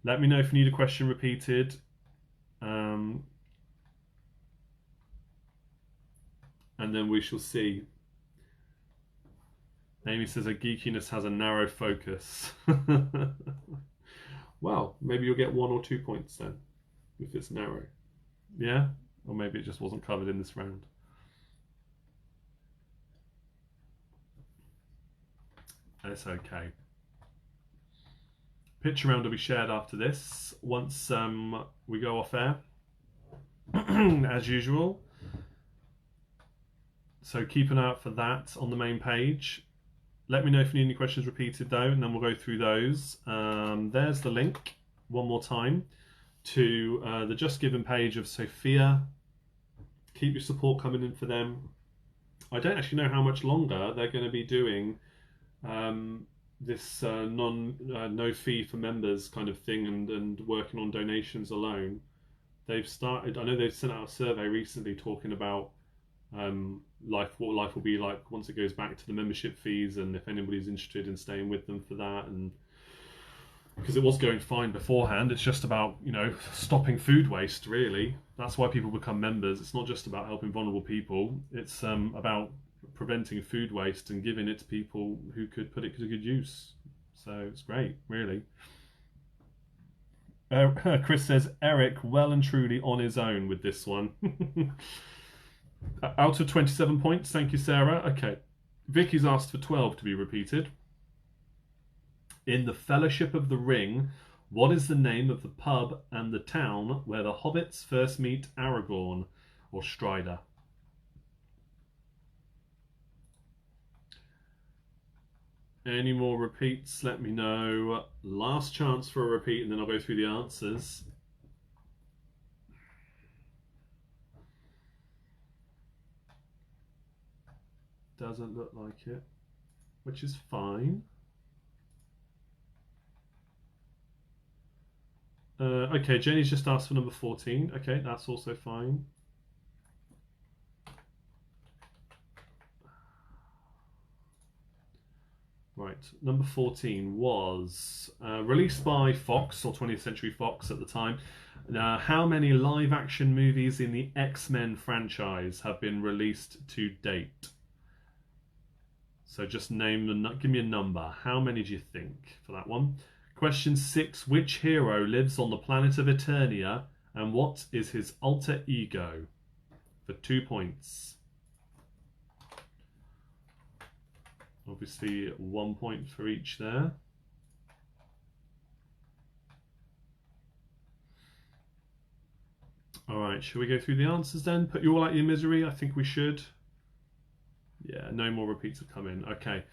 Let me know if you need a question repeated. And then we shall see. Amy says her geekiness has a narrow focus. Well, maybe you'll get 1 or 2 points then, if it's narrow. Yeah? Or maybe it just wasn't covered in this round. It's okay. Picture round will be shared after this, once we go off air, as usual. So keep an eye out for that on the main page. Let me know if you need any questions repeated though, and then we'll go through those. There's the link, one more time, to the Just Given page of Sophia. Keep your support coming in for them. I don't actually know how much longer they're going to be doing this no fee for members kind of thing, and working on donations alone. They've started. I know they've sent out a survey recently talking about what life will be like once it goes back to the membership fees, and if anybody's interested in staying with them for that. And because it was going fine beforehand, it's just about, you know, stopping food waste, really. That's why people become members. It's not just about helping vulnerable people. It's about preventing food waste and giving it to people who could put it to good use. So it's great, really. Chris says, Eric well and truly on his own with this one. Out of 27 points, thank you, Sarah. Okay, Vicky's asked for 12 to be repeated. In the Fellowship of the Ring, what is the name of the pub and the town where the hobbits first meet Aragorn or Strider? Any more repeats, let me know. Last chance for a repeat, and then I'll go through the answers. Doesn't look like it, which is fine. Okay, Jenny's just asked for number 14. Okay, that's also fine. Right, number 14 was released by Fox, or 20th Century Fox at the time. How many live-action movies in the X-Men franchise have been released to date? So just give me a number. How many do you think for that one? Question 6, which hero lives on the planet of Eternia, and what is his alter ego? For 2 points. Obviously 1 point for each there. All right, shall we go through the answers then? Put you all out of your misery? I think we should. Yeah, no more repeats have come in. Okay.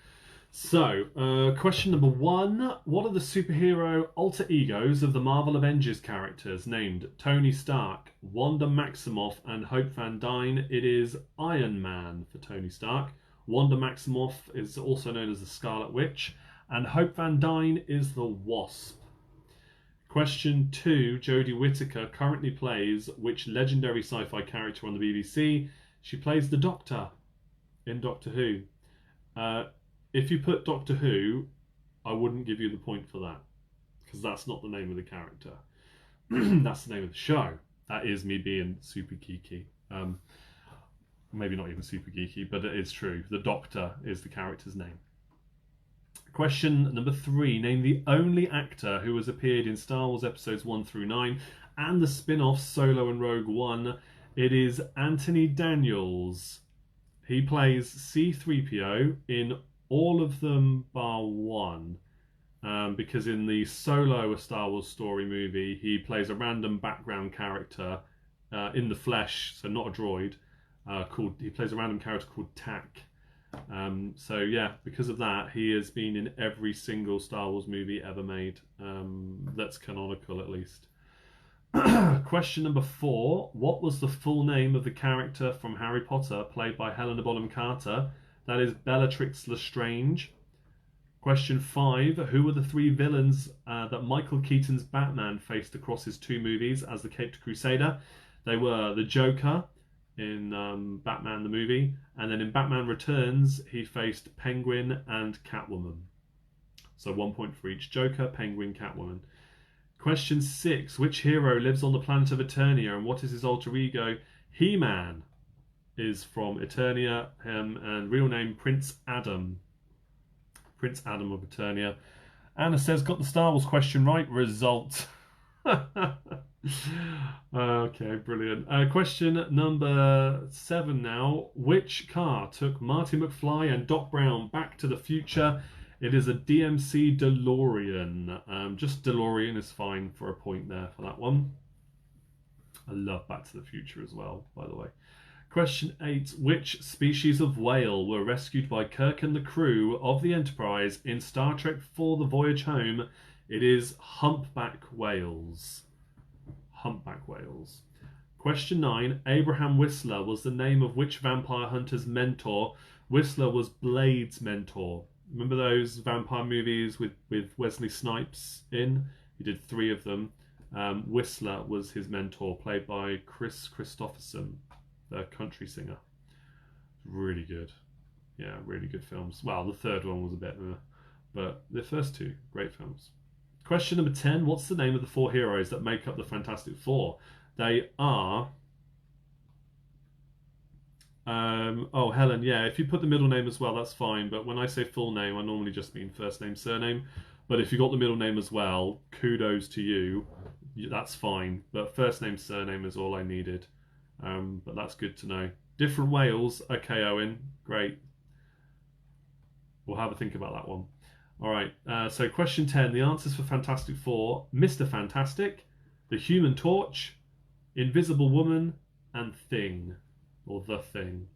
So, question number 1. What are the superhero alter egos of the Marvel Avengers characters named Tony Stark, Wanda Maximoff, and Hope Van Dyne? It is Iron Man for Tony Stark. Wanda Maximoff is also known as the Scarlet Witch, and Hope Van Dyne is the Wasp. Question 2. Jodie Whittaker currently plays which legendary sci-fi character on the BBC? She plays the Doctor in Doctor Who. If you put Doctor Who, I wouldn't give you the point for that, because that's not the name of the character. That's the name of the show. That is me being super geeky. Maybe not even super geeky, but it is true. The Doctor is the character's name. Question number 3. Name the only actor who has appeared in Star Wars episodes 1 through 9 and the spin-offs Solo and Rogue One. It is Anthony Daniels. He plays C-3PO in all of them bar one, because in the Solo, a Star Wars story movie, he plays a random background character in the flesh, so not a droid. He plays a random character called Tack. So yeah, because of that, he has been in every single Star Wars movie ever made. That's canonical, at least. Question number 4. What was the full name of the character from Harry Potter played by Helena Bonham Carter? That is Bellatrix Lestrange. Question 5. Who were the 3 villains that Michael Keaton's Batman faced across his 2 movies as the Caped Crusader? They were the Joker in Batman the movie, and then in Batman Returns he faced Penguin and Catwoman. So 1 point for each. Joker, Penguin, Catwoman. Question 6. Which hero lives on the planet of Eternia, and what is his alter ego? He-Man is from Eternia, and real name Prince Adam. Prince Adam of Eternia. Anna says, got the Star Wars question right. Result. Okay, brilliant. Question number 7 now. Which car took Marty McFly and Doc Brown back to the future? It is a DMC DeLorean. Just DeLorean is fine for a point there for that one. I love Back to the Future as well, by the way. Question 8. Which species of whale were rescued by Kirk and the crew of the Enterprise in Star Trek IV: The Voyage Home? It is humpback whales. humpback whales. Question 9. Abraham Whistler was the name of which vampire hunter's mentor? Whistler was Blade's mentor. Remember those vampire movies with Wesley Snipes in? He did 3 of them. Whistler was his mentor, played by Chris Christopherson, the country singer. Really good. Yeah, really good films. Well, the third one was a bit, but the first 2, great films. Question number 10. What's the name of the 4 heroes that make up the Fantastic Four? They are... oh, Helen, yeah, if you put the middle name as well, that's fine. But when I say full name, I normally just mean first name, surname. But if you got the middle name as well, kudos to you. That's fine. But first name, surname is all I needed. But that's good to know. Different whales. Okay, Owen. Great. We'll have a think about that one. All right. So question 10. The answers for Fantastic Four. Mr. Fantastic, the Human Torch, Invisible Woman, and Thing. Or The Thing.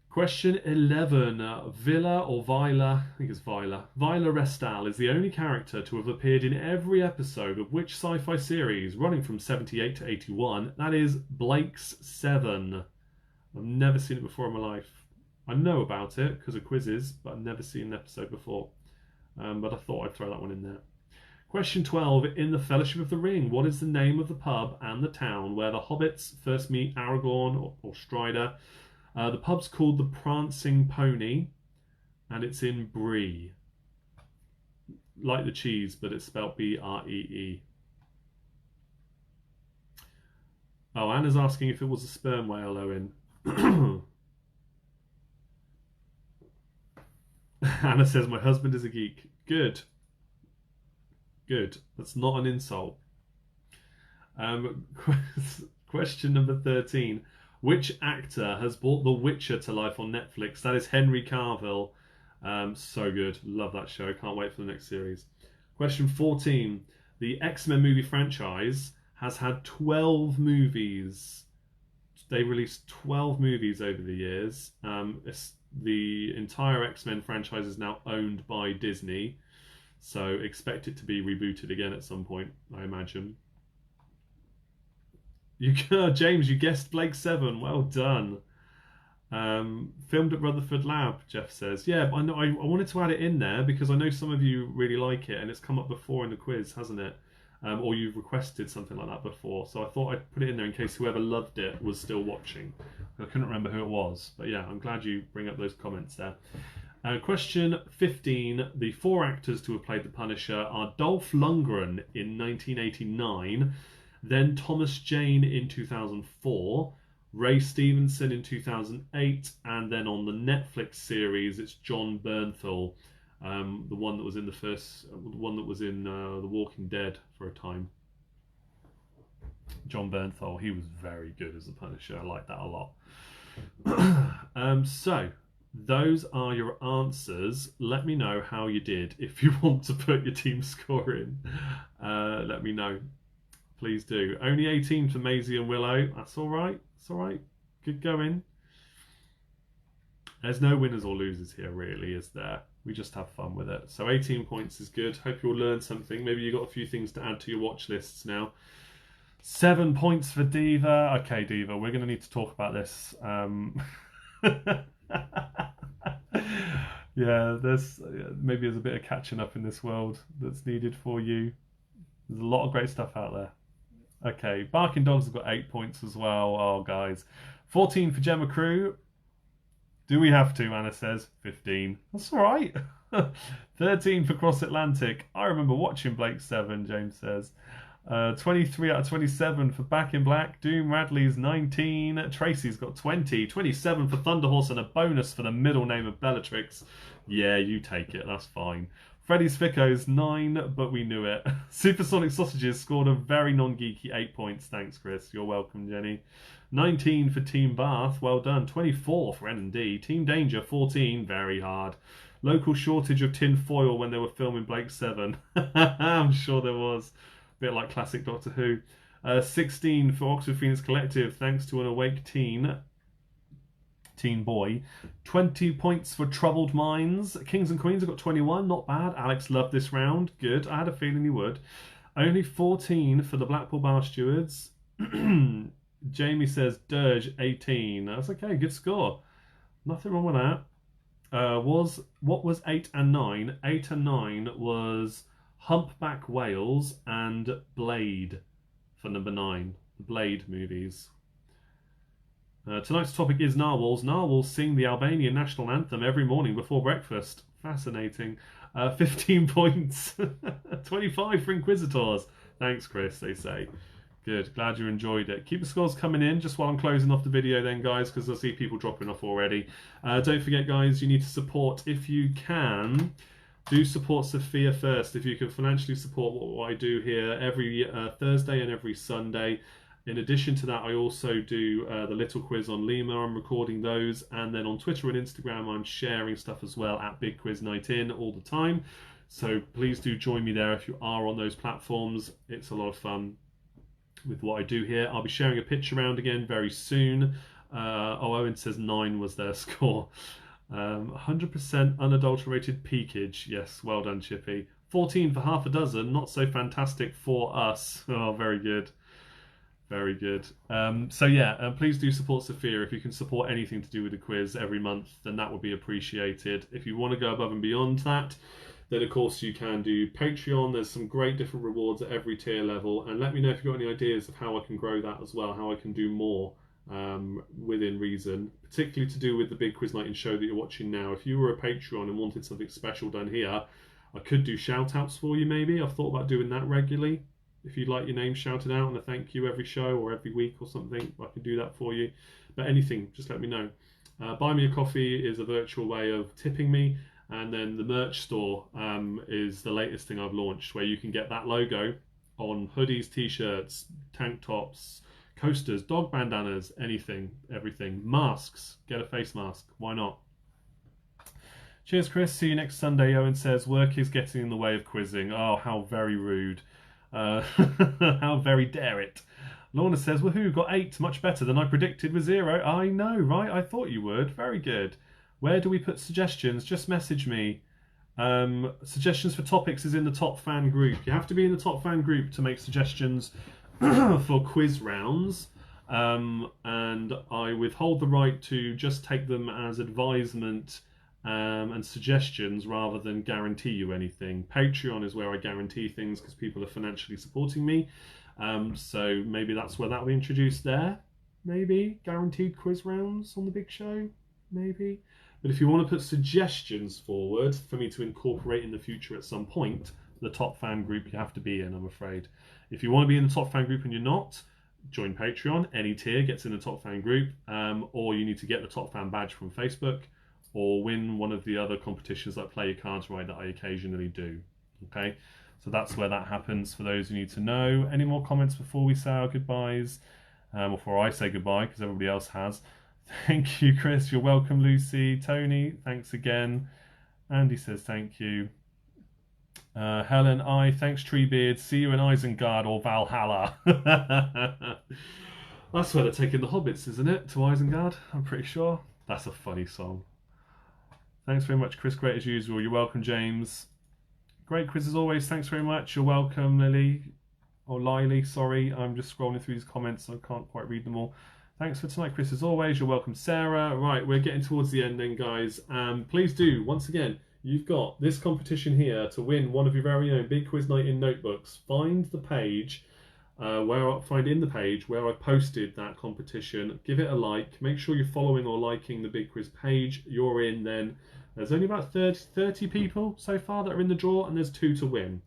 Question 11. Vila or Vila, I think it's Vila. Vila Restal is the only character to have appeared in every episode of which sci-fi series running from 78 to 81? That is Blake's 7. I've never seen it before in my life. I know about it because of quizzes, but I've never seen an episode before. But I thought I'd throw that one in there. Question 12. In the Fellowship of the Ring, what is the name of the pub and the town where the hobbits first meet Aragorn or Strider? The pub's called the Prancing Pony, and it's in Bree. Like the cheese, but it's spelled B-R-E-E. Oh, Anna's asking if it was a sperm whale, Owen. Anna says, my husband is a geek. Good. Good. That's not an insult. Question number 13. Which actor has brought The Witcher to life on Netflix? That is Henry Cavill. So good. Love that show. Can't wait for the next series. Question 14. The X-Men movie franchise has had 12 movies. They released 12 movies over the years. The entire X-Men franchise is now owned by Disney. So expect it to be rebooted again at some point, I imagine. James, you guessed Blake 7. Well done. Filmed at Rutherford Lab, Jeff says. Yeah, I know. I wanted to add it in there because I know some of you really like it, and it's come up before in the quiz, hasn't it? Or you've requested something like that before. So I thought I'd put it in there in case whoever loved it was still watching. I couldn't remember who it was, but yeah, I'm glad you bring up those comments there. Question 15. The 4 actors to have played the Punisher are Dolph Lundgren in 1989. Then Thomas Jane in 2004, Ray Stevenson in 2008, and then on the Netflix series, it's John Bernthal, the one that was in The Walking Dead for a time. John Bernthal, he was very good as a Punisher. I like that a lot. So those are your answers. Let me know how you did. If you want to put your team score in, let me know. Please do. Only 18 for Maisie and Willow. That's all right. It's all right. Good going. There's no winners or losers here, really, is there? We just have fun with it. So 18 points is good. Hope you'll learn something. Maybe you've got a few things to add to your watch lists now. 7 points for Diva. Okay, Diva, we're going to need to talk about this. Yeah, there's a bit of catching up in this world that's needed for you. There's a lot of great stuff out there. Okay, Barking Dogs have got 8 points as well. Oh, guys. 14 for Gemma Crew. Do we have to, Anna says. 15. That's all right. 13 for Cross Atlantic. I remember watching Blake 7, James says. 23 out of 27 for Back in Black. Doom Radley's 19. Tracy's got 20. 27 for Thunderhorse and a bonus for the middle name of Bellatrix. Yeah, you take it. That's fine. Freddy's Ficko's 9, but we knew it. Supersonic Sausages scored a very non-geeky 8 points. Thanks, Chris. You're welcome, Jenny. 19 for Team Bath. Well done. 24 for N&D. Team Danger, 14. Very hard. Local shortage of tin foil when they were filming Blake 7. I'm sure there was. A bit like classic Doctor Who. 16 for Oxford Phoenix Collective, thanks to an awake teen boy. 20 points for Troubled Minds. Kings and Queens have got 21, not bad. Alex loved this round, good. I had a feeling you would. Only 14 for the Blackpool Bar Stewards. Jamie says Dirge 18. That's okay, good score. Nothing wrong with that. What was 8 and 9? 8 and 9 was Humpback Whales and Blade for number 9. The Blade movies. Tonight's topic is narwhals. Narwhals sing the Albanian national anthem every morning before breakfast. Fascinating. 15 points. 25 for Inquisitors. Thanks, Chris, they say. Good. Glad you enjoyed it. Keep the scores coming in just while I'm closing off the video then, guys, because I see people dropping off already. Don't forget, guys, you need to support, if you can, do support Sophia first. If you can financially support what I do here every Thursday and every Sunday. In addition to that, I also do the little quiz on Limor. I'm recording those. And then on Twitter and Instagram, I'm sharing stuff as well at BigQuizNightIn all the time. So please do join me there if you are on those platforms. It's a lot of fun with what I do here. I'll be sharing a pitch around again very soon. Owen says 9 was their score. 100% unadulterated peakage. Yes, well done, Chippy. 14 for half a dozen. Not so fantastic for us. Oh, very good. Very good. So yeah, please do support Sophia. If you can support anything to do with the quiz every month, then that would be appreciated. If you want to go above and beyond that, then of course you can do Patreon. There's some great different rewards at every tier level, and let me know if you've got any ideas of how I can grow that as well, how I can do more within reason, particularly to do with the Big Quiz Night show that you're watching now. If you were a Patreon and wanted something special done here, I could do shout outs for you maybe. I've thought about doing that regularly. If you'd like your name shouted out and a thank you every show or every week or something, I can do that for you. But anything, just let me know. Buy Me a Coffee is a virtual way of tipping me. And then the merch store is the latest thing I've launched, where you can get that logo on hoodies, t-shirts, tank tops, coasters, dog bandanas, anything, everything. Masks. Get a face mask. Why not? Cheers, Chris. See you next Sunday. Owen says, work is getting in the way of quizzing. Oh, how very rude. How very dare it. Lorna says, woohoo, got 8. Much better than I predicted with 0. I know, right? I thought you would. Very good. Where do we put suggestions? Just message me. Suggestions for topics is in the top fan group. You have to be in the top fan group to make suggestions for quiz rounds. And I withhold the right to just take them as advisement and suggestions rather than guarantee you anything. Patreon is where I guarantee things because people are financially supporting me. So maybe that's where that will be introduced there. Maybe guaranteed quiz rounds on the big show. Maybe. But if you want to put suggestions forward for me to incorporate in the future at some point, the top fan group you have to be in, I'm afraid. If you want to be in the top fan group and you're not, join Patreon. Any tier gets in the top fan group, or you need to get the top fan badge from Facebook, or win one of the other competitions like Play Your Cards Right that I occasionally do. Okay, so that's where that happens for those who need to know. Any more comments before we say our goodbyes? Before I say goodbye, because everybody else has. Thank you, Chris. You're welcome, Lucy. Tony, thanks again. Andy says thank you. Helen, thanks, Treebeard. See you in Isengard or Valhalla. That's where they're taking the hobbits, isn't it? To Isengard, I'm pretty sure. That's a funny song. Thanks very much, Chris. Great as usual. You're welcome, James. Great quiz as always. Thanks very much. You're welcome, Lily. Or Lily, sorry. I'm just scrolling through these comments, so I can't quite read them all. Thanks for tonight, Chris, as always. You're welcome, Sarah. Right, we're getting towards the end then, guys. Please do, once again, you've got this competition here to win one of your very own Big Quiz Night in notebooks. Find the page, find in the page where I posted that competition. Give it a like. Make sure you're following or liking the Big Quiz page. You're in then. There's only about 30 people so far that are in the draw, and there's 2 to win.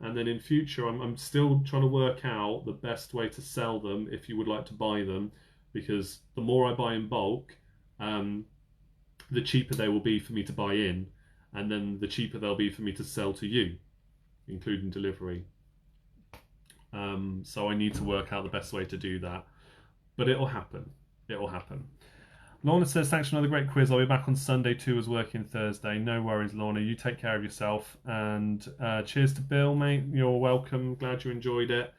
And then in future, I'm still trying to work out the best way to sell them if you would like to buy them. Because the more I buy in bulk, the cheaper they will be for me to buy in, and then the cheaper they'll be for me to sell to you, including delivery. So I need to work out the best way to do that. But it'll happen. It'll happen. Lorna says, thanks for another great quiz. I'll be back on Sunday too as working Thursday. No worries, Lorna. You take care of yourself. And cheers to Bill, mate. You're welcome. Glad you enjoyed it.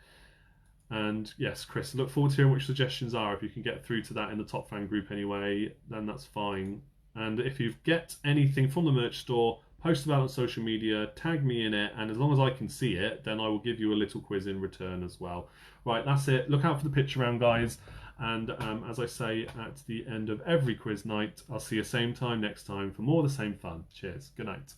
And yes, Chris, look forward to hearing which suggestions are. If you can get through to that in the top fan group anyway, then that's fine. And if you get anything from the merch store, post about it on social media, tag me in it, and as long as I can see it, then I will give you a little quiz in return as well. Right, that's it. Look out for the picture round, guys. And as I say at the end of every quiz night, I'll see you same time next time for more of the same fun. Cheers. Good night.